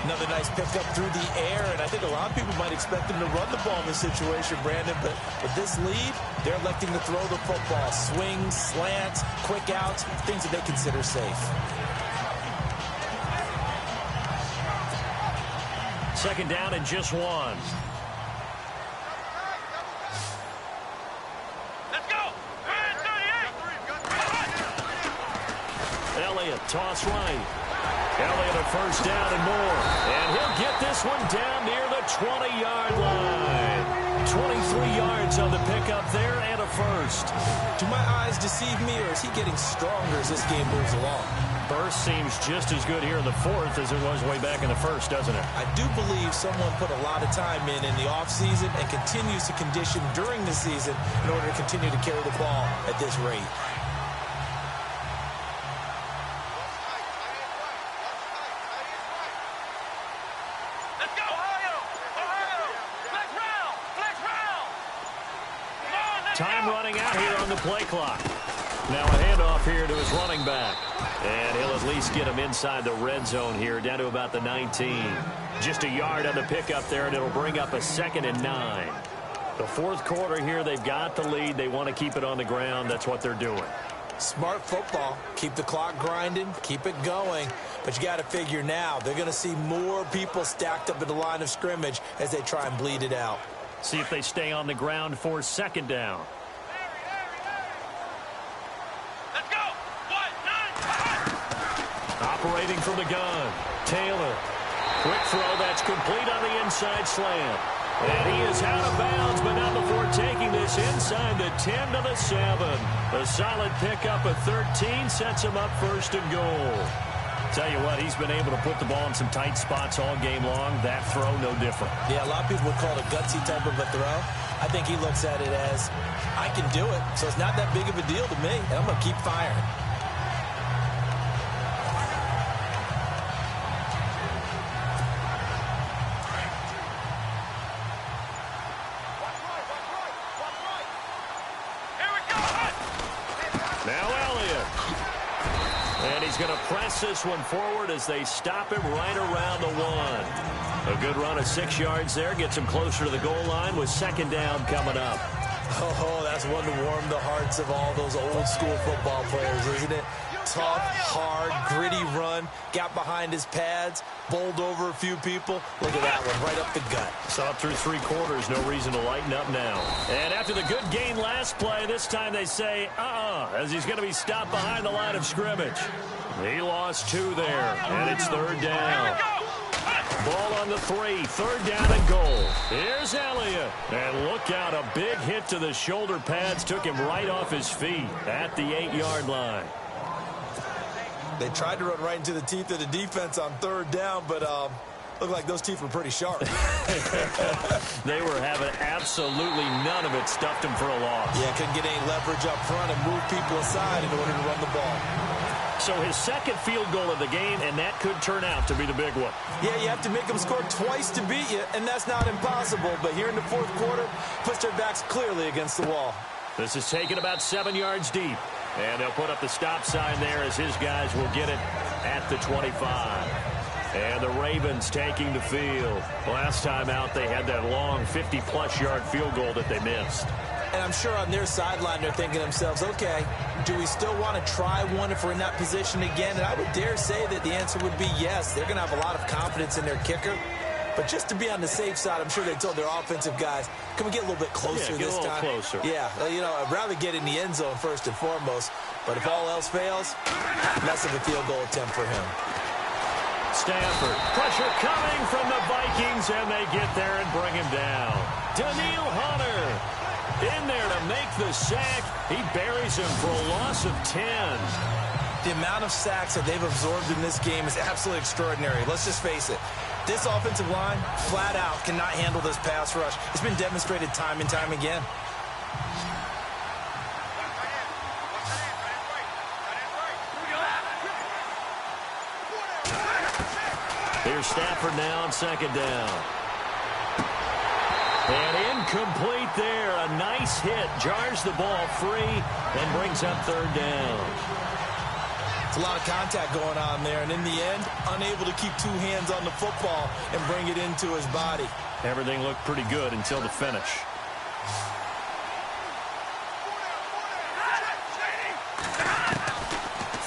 Another nice pickup through the air, and I think a lot of people might expect him to run the ball in this situation, Brandon, but with this lead, they're electing to throw the football. Swings, slants, quick outs, things that they consider safe. 2nd down and just 1. Let's go! 38! Elliott, toss right. Elliott a first down and more. And he'll get this one down near the 20-yard line. 23 yards on the pickup there and a first. Do my eyes deceive me, or is he getting stronger as this game moves along? Burst seems just as good here in the 4th as it was way back in the 1st, doesn't it? I do believe someone put a lot of time in the offseason and continues to condition during the season in order to continue to carry the ball at this rate. Time running out here on the play clock. Now a handoff here to his running back. And he'll at least get him inside the red zone here, down to about the 19. Just a yard on the pickup there, and it'll bring up a 2nd and 9. The 4th quarter here, they've got the lead. They want to keep it on the ground. That's what they're doing. Smart football. Keep the clock grinding. Keep it going. But you got to figure now, they're going to see more people stacked up at the line of scrimmage as they try and bleed it out. See if they stay on the ground for 2nd down. Let's go! Operating from the gun, Taylor. Quick throw, that's complete on the inside slant. And he is out of bounds, but not before taking this inside the 10 to the 7. A solid pickup of 13 sets him up 1st and goal. Tell you what, he's been able to put the ball in some tight spots all game long. That throw, no different. Yeah, a lot of people would call it a gutsy type of a throw. I think he looks at it as, I can do it, so it's not that big of a deal to me, and I'm going to keep firing. And he's going to press this one forward as they stop him right around the 1. A good run of 6 yards there. Gets him closer to the goal line with second down coming up. Oh, that's one to warm the hearts of all those old-school football players, isn't it? Tough, hard, gritty run. Got behind his pads, bowled over a few people. Look at that one, right up the gut. Saw it through 3 quarters. No reason to lighten up now. And after the good gain last play, this time they say, as he's going to be stopped behind the line of scrimmage. He lost 2 there, and it's third down. Ball on the 3, third down and goal. Here's Elliott. And look out, a big hit to the shoulder pads took him right off his feet at the 8-yard line. They tried to run right into the teeth of the defense on third down, but looked like those teeth were pretty sharp. They were having absolutely none of it, stuffed him for a loss. Yeah, couldn't get any leverage up front and move people aside in order to run the ball. So his second field goal of the game, and that could turn out to be the big one. Yeah, you have to make them score twice to beat you, and that's not impossible. But here in the fourth quarter, puts their backs clearly against the wall. This is taken about 7 yards deep. And they'll put up the stop sign there as his guys will get it at the 25. And the Ravens taking the field. Last time out, they had that long 50-plus yard field goal that they missed. And I'm sure on their sideline, they're thinking to themselves, okay, do we still want to try one if we're in that position again? And I would dare say that the answer would be yes. They're going to have a lot of confidence in their kicker. But just to be on the safe side, I'm sure they told their offensive guys, can we get a little bit closer this time? Closer. Yeah, I'd rather get in the end zone first and foremost. But if all else fails, less of a field goal attempt for him. Stafford, pressure coming from the Vikings, and they get there and bring him down. Daniil Hunter in there to make the sack. He buries him for a loss of 10. The amount of sacks that they've absorbed in this game is absolutely extraordinary. Let's just face it. This offensive line, flat out, cannot handle this pass rush. It's been demonstrated time and time again. Here's Stafford now on second down. And incomplete there. A nice hit. Jars the ball free and brings up third down. It's a lot of contact going on there, and in the end, unable to keep 2 hands on the football and bring it into his body. Everything looked pretty good until the finish.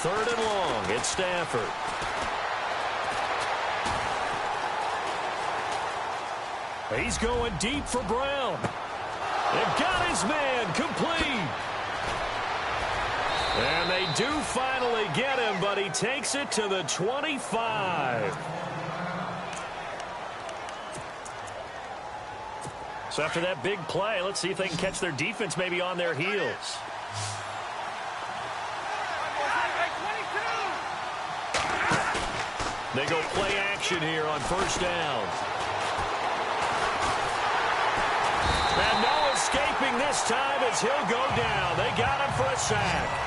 Third and long. It's Stafford. He's going deep for Brown. They've got his man complete. And they do finally get him, but he takes it to the 25. So after that big play, let's see if they can catch their defense maybe on their heels. They go play action here on first down. And no escaping this time as he'll go down. They got him for a sack.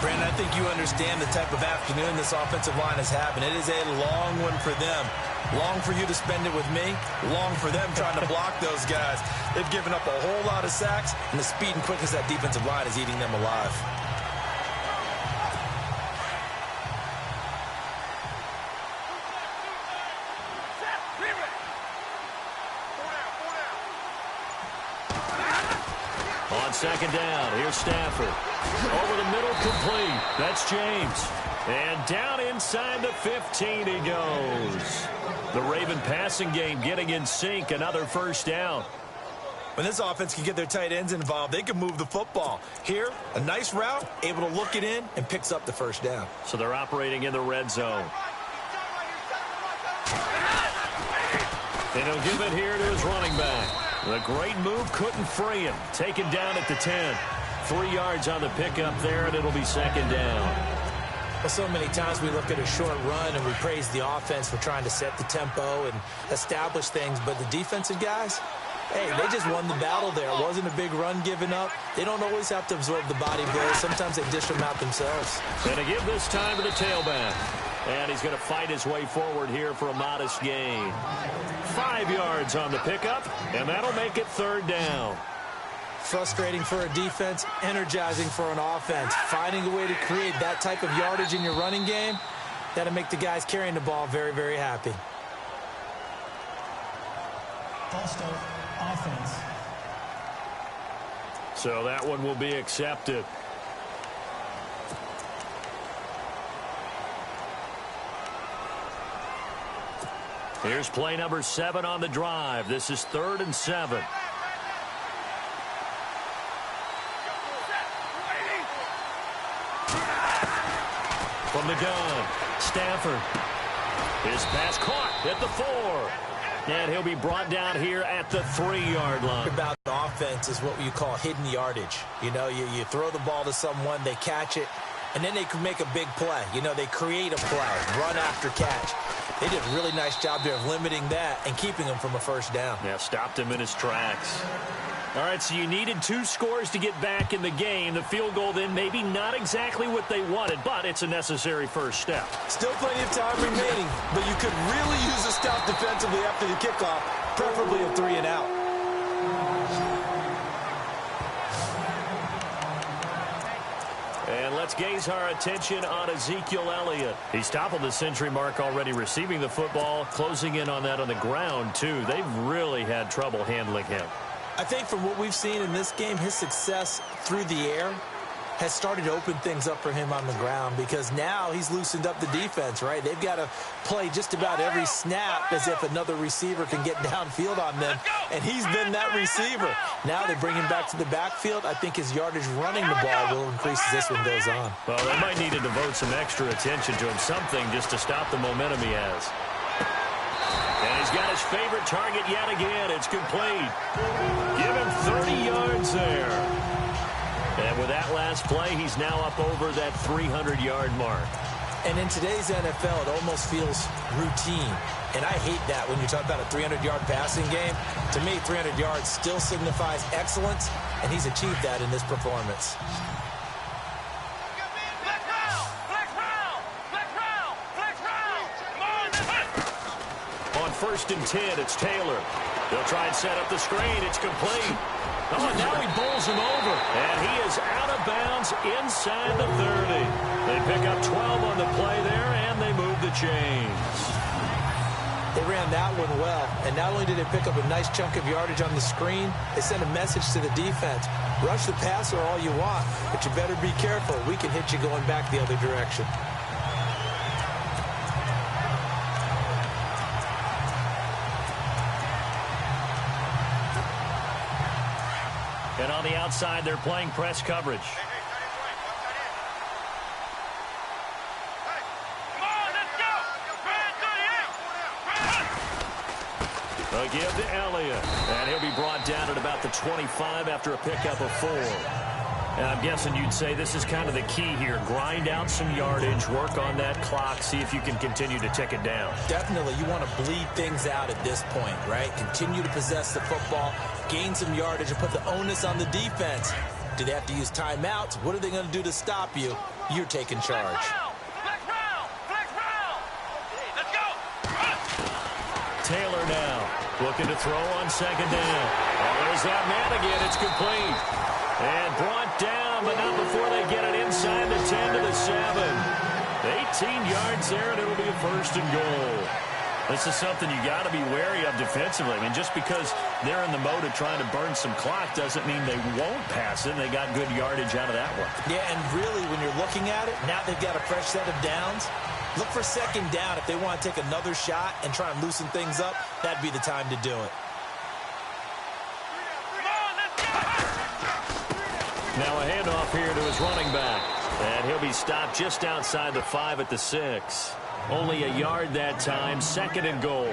Brandon, I think you understand the type of afternoon this offensive line is having. It is a long one for them. Long for you to spend it with me. Long for them trying to block those guys. They've given up a whole lot of sacks, and the speed and quickness of that defensive line is eating them alive. On second down, here's Stafford. Over the middle, complete. That's James. And down inside the 15 he goes. The Raven passing game getting in sync. Another first down. When this offense can get their tight ends involved, they can move the football. Here, a nice route, able to look it in, and picks up the first down. So they're operating in the red zone. And he'll give it here to his running back. The great move couldn't free him. Taken down at the 10. 3 yards on the pickup there, and it'll be second down. Well, so many times we look at a short run and we praise the offense for trying to set the tempo and establish things, but the defensive guys, hey, they just won the battle there. It wasn't a big run given up. They don't always have to absorb the body blows. Sometimes they dish them out themselves. Going to give this time to the tailback. And he's going to fight his way forward here for a modest gain. 5 yards on the pickup, and that'll make it third down. Frustrating for a defense, energizing for an offense. Finding a way to create that type of yardage in your running game, that'll make the guys carrying the ball very, very happy. False start, offense. So that one will be accepted. Here's play number 7 on the drive. This is 3rd and 7. From the gun, Stafford. His pass caught at the 4. And he'll be brought down here at the 3-yard line. About the offense is what you call hidden yardage. You know, you throw the ball to someone, they catch it, and then they can make a big play. You know, they create a play, run after catch. They did a really nice job there of limiting that and keeping him from a first down. Yeah, stopped him in his tracks. All right, so you needed 2 scores to get back in the game. The field goal then maybe not exactly what they wanted, but it's a necessary first step. Still plenty of time remaining, but you could really use a stop defensively after the kickoff, preferably a 3 and out. And let's gaze our attention on Ezekiel Elliott. He's toppled the century mark already receiving the football, closing in on that on the ground, too. They've really had trouble handling him. I think from what we've seen in this game, his success through the air has started to open things up for him on the ground because now he's loosened up the defense, right? They've got to play just about every snap as if another receiver can get downfield on them, and he's been that receiver. Now they bring him back to the backfield. I think his yardage running the ball will increase as this one goes on. Well, they might need to devote some extra attention to him, something just to stop the momentum he has. And he's got his favorite target yet again. It's complete. Give him 30 yards there. And with that last play, he's now up over that 300-yard mark. And in today's NFL, it almost feels routine. And I hate that when you talk about a 300-yard passing game. To me, 300 yards still signifies excellence, and he's achieved that in this performance. On 1st and 10, it's Taylor. They'll try and set up the screen. It's complete. Oh, and now he bowls him over. And he is out of bounds inside the 30. They pick up 12 on the play there, and they move the chains. They ran that one well, and not only did they pick up a nice chunk of yardage on the screen, they sent a message to the defense. Rush the passer all you want, but you better be careful. We can hit you going back the other direction. And on the outside, they're playing press coverage. They'll give to Elliott. And he'll be brought down at about the 25 after a pickup of 4. And I'm guessing you'd say this is kind of the key here. Grind out some yardage, work on that clock, see if you can continue to tick it down. Definitely, you want to bleed things out at this point, right? Continue to possess the football, gain some yardage, and put the onus on the defense. Do they have to use timeouts? What are they going to do to stop you? You're taking charge. Taylor now looking to throw on 2nd down. Oh, there's that man again. It's complete. And brought down, but not before they get it inside the 10 to the 7. 18 yards there, and it'll be a 1st and goal. This is something you got to be wary of defensively. I mean, just because they're in the mode of trying to burn some clock doesn't mean they won't pass it. They got good yardage out of that one. Yeah, and really, when you're looking at it, now they've got a fresh set of downs. Look for 2nd down. If they want to take another shot and try and loosen things up, that'd be the time to do it. Now a handoff here to his running back. And he'll be stopped just outside the 5 at the 6. Only a yard that time, 2nd and goal.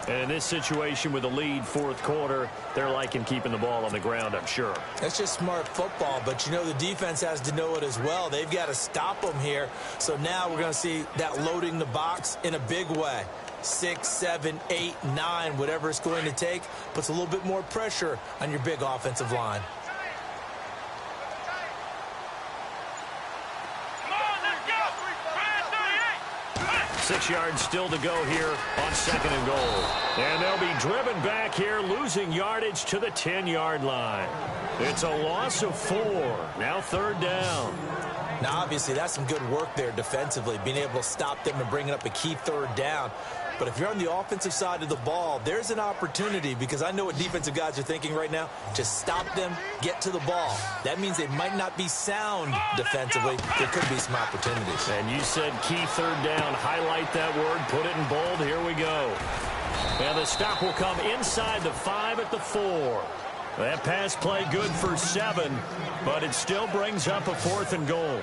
And in this situation with a lead 4th quarter, they're liking keeping the ball on the ground, I'm sure. That's just smart football, but you know the defense has to know it as well. They've got to stop them here. So now we're going to see that loading the box in a big way. 6, 7, 8, 9, whatever it's going to take, puts a little bit more pressure on your big offensive line. 6 yards still to go here on 2nd and goal. And they'll be driven back here, losing yardage to the 10-yard line. It's a loss of 4. Now 3rd down. Now, obviously, that's some good work there defensively, being able to stop them and bringing up a key 3rd down. But if you're on the offensive side of the ball, there's an opportunity, because I know what defensive guys are thinking right now. Just stop them, get to the ball. That means they might not be sound defensively. There could be some opportunities. And you said key 3rd down. Highlight that word. Put it in bold. Here we go. And the stop will come inside the 5 at the 4. That pass play good for 7, but it still brings up a 4th and goal.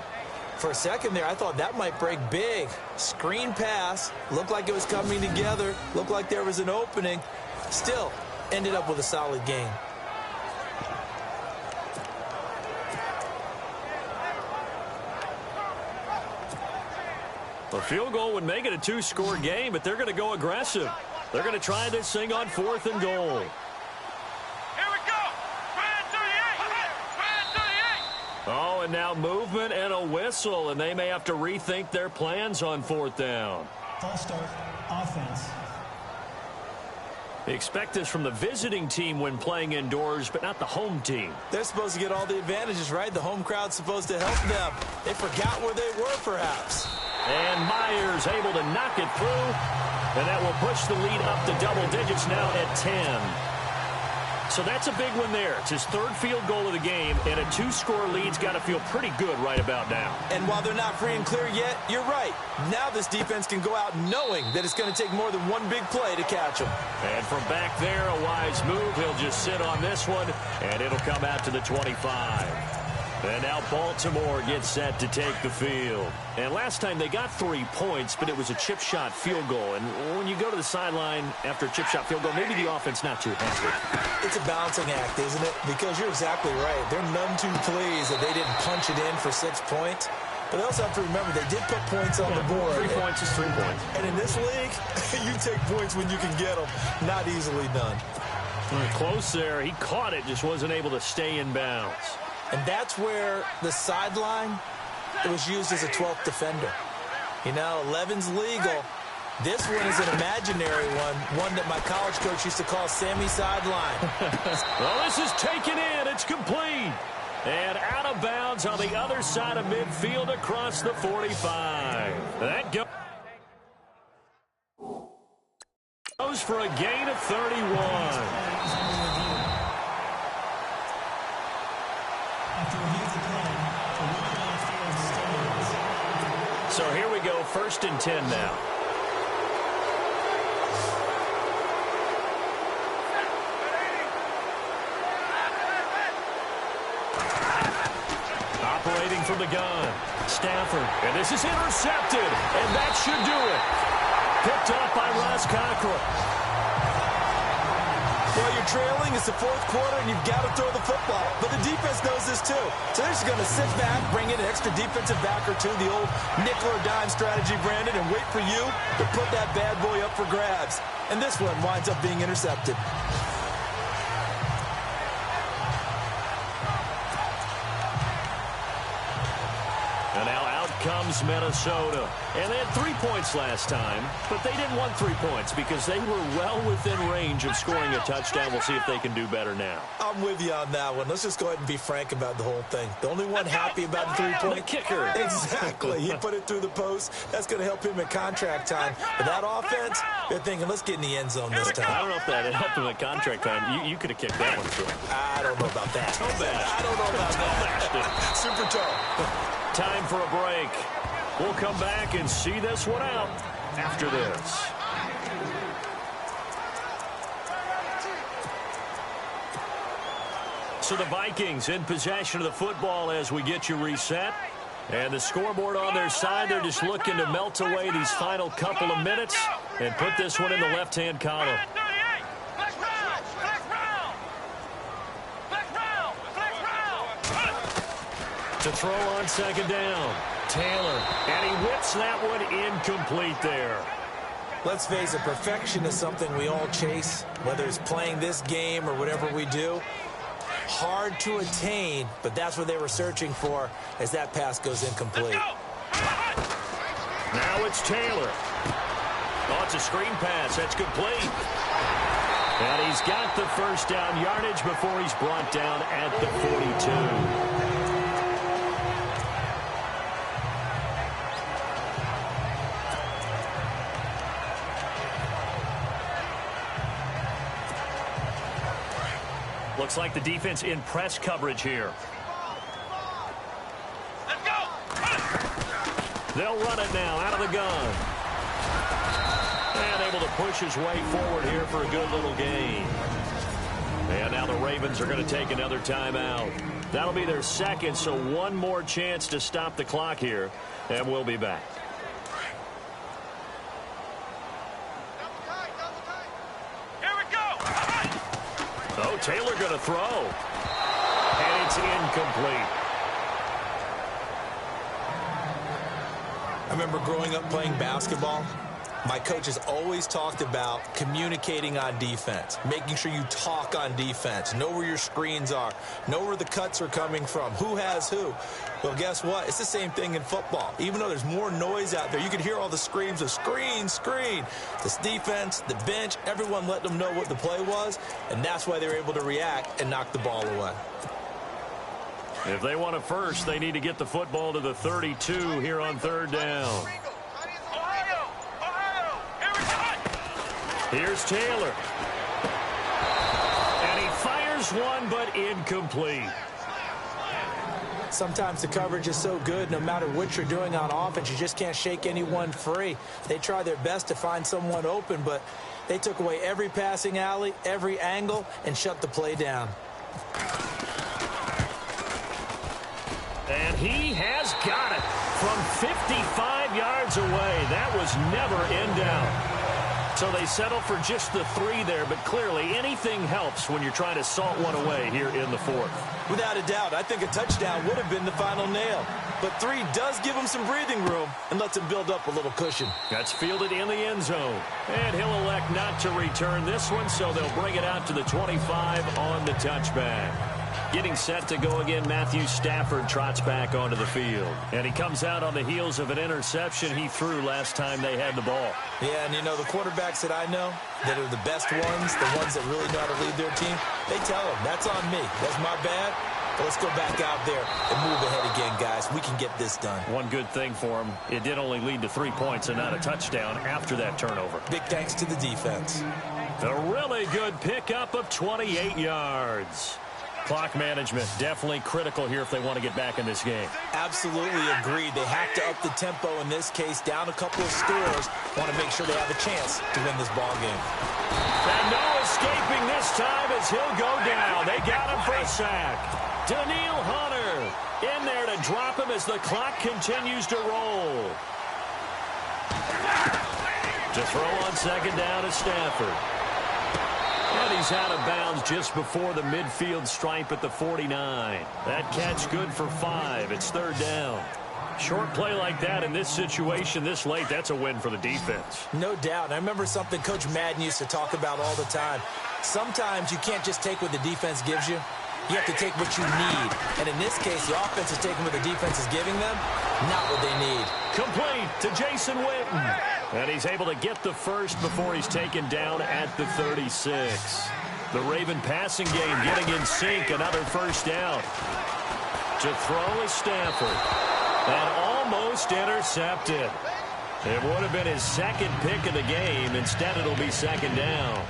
For a second there, I thought that might break big. Screen pass. Looked like it was coming together. Looked like there was an opening. Still ended up with a solid gain. A field goal would make it a 2-score game, but they're going to go aggressive. They're going to try this thing on 4th and goal. Oh, and now movement and a whistle, and they may have to rethink their plans on 4th down. False start, offense. They expect this from the visiting team when playing indoors, but not the home team. They're supposed to get all the advantages, right? The home crowd's supposed to help them. They forgot where they were, perhaps. And Myers able to knock it through, and that will push the lead up to double digits now at 10. So that's a big one there. It's his 3rd field goal of the game, and a 2-score lead's got to feel pretty good right about now. And while they're not free and clear yet, you're right. Now this defense can go out knowing that it's going to take more than one big play to catch them. And from back there, a wise move. He'll just sit on this one, and it'll come out to the 25. And now Baltimore gets set to take the field. And last time they got 3 points, but it was a chip shot field goal. And when you go to the sideline after a chip shot field goal, maybe the offense not too happy. It's a balancing act, isn't it? Because you're exactly right. They're none too pleased that they didn't punch it in for 6 points. But they also have to remember they did put points on the board. 3 points is 3 points. And in this league, you take points when you can get them. Not easily done. Close there. He caught it, just wasn't able to stay in bounds. And that's where the sideline, it was used as a 12th defender. You know, 11's legal. This one is an imaginary one that my college coach used to call Sammy Sideline. Well, this is taken in. It's complete. And out of bounds on the other side of midfield across the 45. That goes for a gain of 31. So here we go, 1st and 10 now. Operating from the gun, Stafford, and this is intercepted, and that should do it. Picked up by Ross Cockrell. Well, you're trailing. It's the 4th quarter, and you've got to throw the football. But the defense knows this, too. So they're just going to sit back, bring in an extra defensive back or two, the old nickel or dime strategy, Brandon, and wait for you to put that bad boy up for grabs. And this one winds up being intercepted. And now out comes Minnesota. And they had 3 points last time, but they didn't want 3 points because they were well within range of scoring a touchdown. We'll see if they can do better now. I'm with you on that one. Let's just go ahead and be frank about the whole thing. The only one happy about the 3-point the kicker. Exactly. He put it through the post. That's going to help him at contract time. But that offense, they're thinking, let's get in the end zone this time. I don't know if that helped him at contract time. You could have kicked that one through. I don't know about that. I don't know about that. Super tough. Time for a break. We'll come back and see this one out after this. So the Vikings in possession of the football as we get you reset. And the scoreboard on their side, they're just looking to melt away these final couple of minutes and put this one in the left-hand column. To throw on 2nd down. Taylor, and he whips that one incomplete there. Let's face it, perfection is something we all chase, whether it's playing this game or whatever we do. Hard to attain, but that's what they were searching for as that pass goes incomplete. Now it's Taylor. Oh, it's a screen pass. That's complete. And he's got the first down yardage before he's brought down at the 42. Looks like the defense in press coverage here. Let's go. They'll run it now out of the gun. And able to push his way forward here for a good little gain. And now the Ravens are going to take another timeout. That'll be their second, so one more chance to stop the clock here. And we'll be back. Here we go. Oh, Taylor going to throw. And it's incomplete. I remember growing up playing basketball. My coaches always talked about communicating on defense, making sure you talk on defense, know where your screens are, know where the cuts are coming from, who has who. Well, guess what? It's the same thing in football. Even though there's more noise out there, you can hear all the screams of screen, screen. This defense, the bench, everyone let them know what the play was, and that's why they were able to react and knock the ball away. If they want a first, they need to get the football to the 32 here on third down. Here's Taylor. And he fires one, but incomplete. Sometimes the coverage is so good, no matter what you're doing on offense, you just can't shake anyone free. They try their best to find someone open, but they took away every passing alley, every angle, and shut the play down. And he has got it from 55 yards away. That was never in doubt. So they settle for just the 3 there, but clearly anything helps when you're trying to salt one away here in the fourth. Without a doubt, I think a touchdown would have been the final nail. But 3 does give him some breathing room and lets him build up a little cushion. That's fielded in the end zone. And he'll elect not to return this one, so they'll bring it out to the 25 on the touchback. Getting set to go again, Matthew Stafford trots back onto the field. And he comes out on the heels of an interception he threw last time they had the ball. Yeah, and you know, the quarterbacks that I know that are the best ones, the ones that really know how to lead their team, they tell them, that's on me. That's my bad. But let's go back out there and move ahead again, guys. We can get this done. One good thing for him, it did only lead to 3 points and not a touchdown after that turnover. Big thanks to the defense. A really good pickup of 28 yards. Clock management definitely critical here if they want to get back in this game. Absolutely agreed. They have to up the tempo in this case, down a couple of scores. Want to make sure they have a chance to win this ball game. And no escaping this time as he'll go down. They got him for a sack. Daniil Hunter in there to drop him as the clock continues to roll. To throw on second down is Stafford. And he's out of bounds just before the midfield stripe at the 49. That catch good for 5. It's third down. Short play like that in this situation this late, that's a win for the defense. No doubt. And I remember something Coach Madden used to talk about all the time. Sometimes you can't just take what the defense gives you. You have to take what you need. And in this case, the offense is taking what the defense is giving them, not what they need. Complete to Jason Witten. And he's able to get the first before he's taken down at the 36. The Raven passing game getting in sync. Another first down. To throw is Stafford. And almost intercepted. It would have been his second pick of the game. Instead, it'll be second down.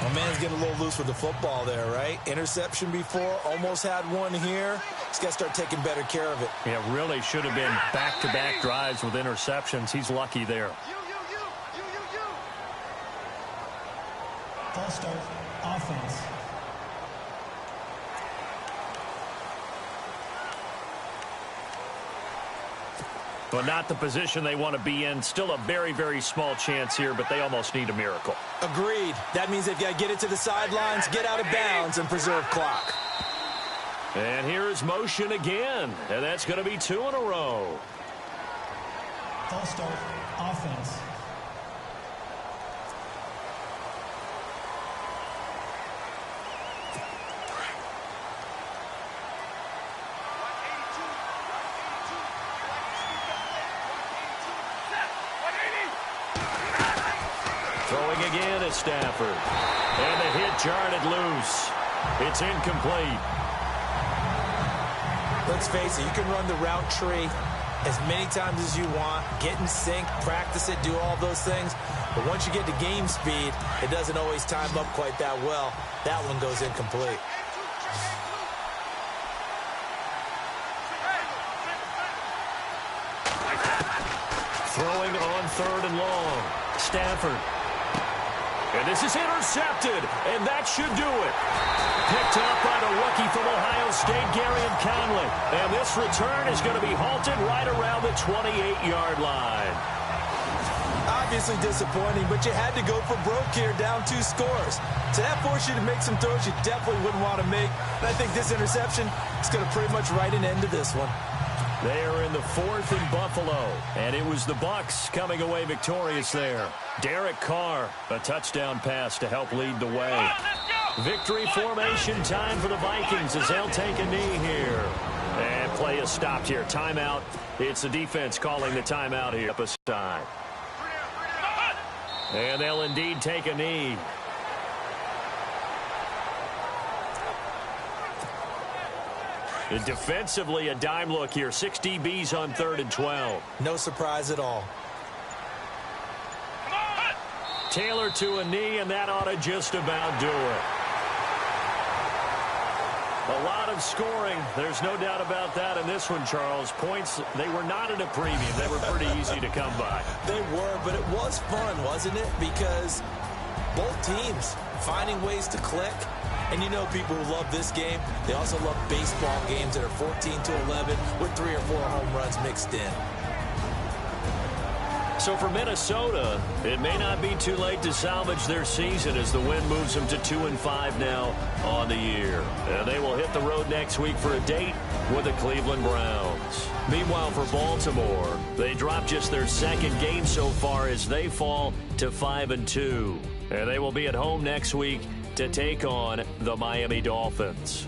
My man's getting a little loose with the football there, right? Interception before, almost had one here. He's got to start taking better care of it. Yeah, really should have been back-to-back drives with interceptions. He's lucky there. False start, offense. But not the position they want to be in. Still a very, very small chance here, but they almost need a miracle. Agreed. That means they've got to get it to the sidelines, get out of bounds, and preserve clock. And here is motion again. And that's going to be 2 in a row. False start, offense. Throwing again is Stafford. And the hit jarred it loose. It's incomplete. Let's face it, you can run the route tree as many times as you want, get in sync, practice it, do all those things. But once you get to game speed, it doesn't always time up quite that well. That one goes incomplete. Throwing on 3rd and long. Stafford. And this is intercepted, and that should do it. Picked up by the rookie from Ohio State, Garyon Conley. And this return is going to be halted right around the 28-yard line. Obviously disappointing, but you had to go for broke here, down 2 scores. So that forced you to make some throws you definitely wouldn't want to make. And I think this interception is going to pretty much write an end to this one. They are in the 4th in Buffalo, and it was the Bucs coming away victorious there. Derek Carr, a touchdown pass to help lead the way. Victory formation time for the Vikings as they'll take a knee here. And play is stopped here. Timeout. It's the defense calling the timeout here up aside. And they'll indeed take a knee. Defensively, a dime look here. 6 DBs on 3rd and 12. No surprise at all. Taylor to a knee, and that ought to just about do it. A lot of scoring. There's no doubt about that in this one, Charles. Points, they were not at a premium. They were pretty easy to come by. They were, but it was fun, wasn't it? Because both teams finding ways to click. And you know people who love this game, they also love baseball games that are 14-11 with 3 or 4 home runs mixed in. So for Minnesota, it may not be too late to salvage their season as the win moves them to 2-5 now on the year. And they will hit the road next week for a date with the Cleveland Browns. Meanwhile, for Baltimore, they dropped just their 2nd game so far as they fall to 5-2. And they will be at home next week to take on the Miami Dolphins.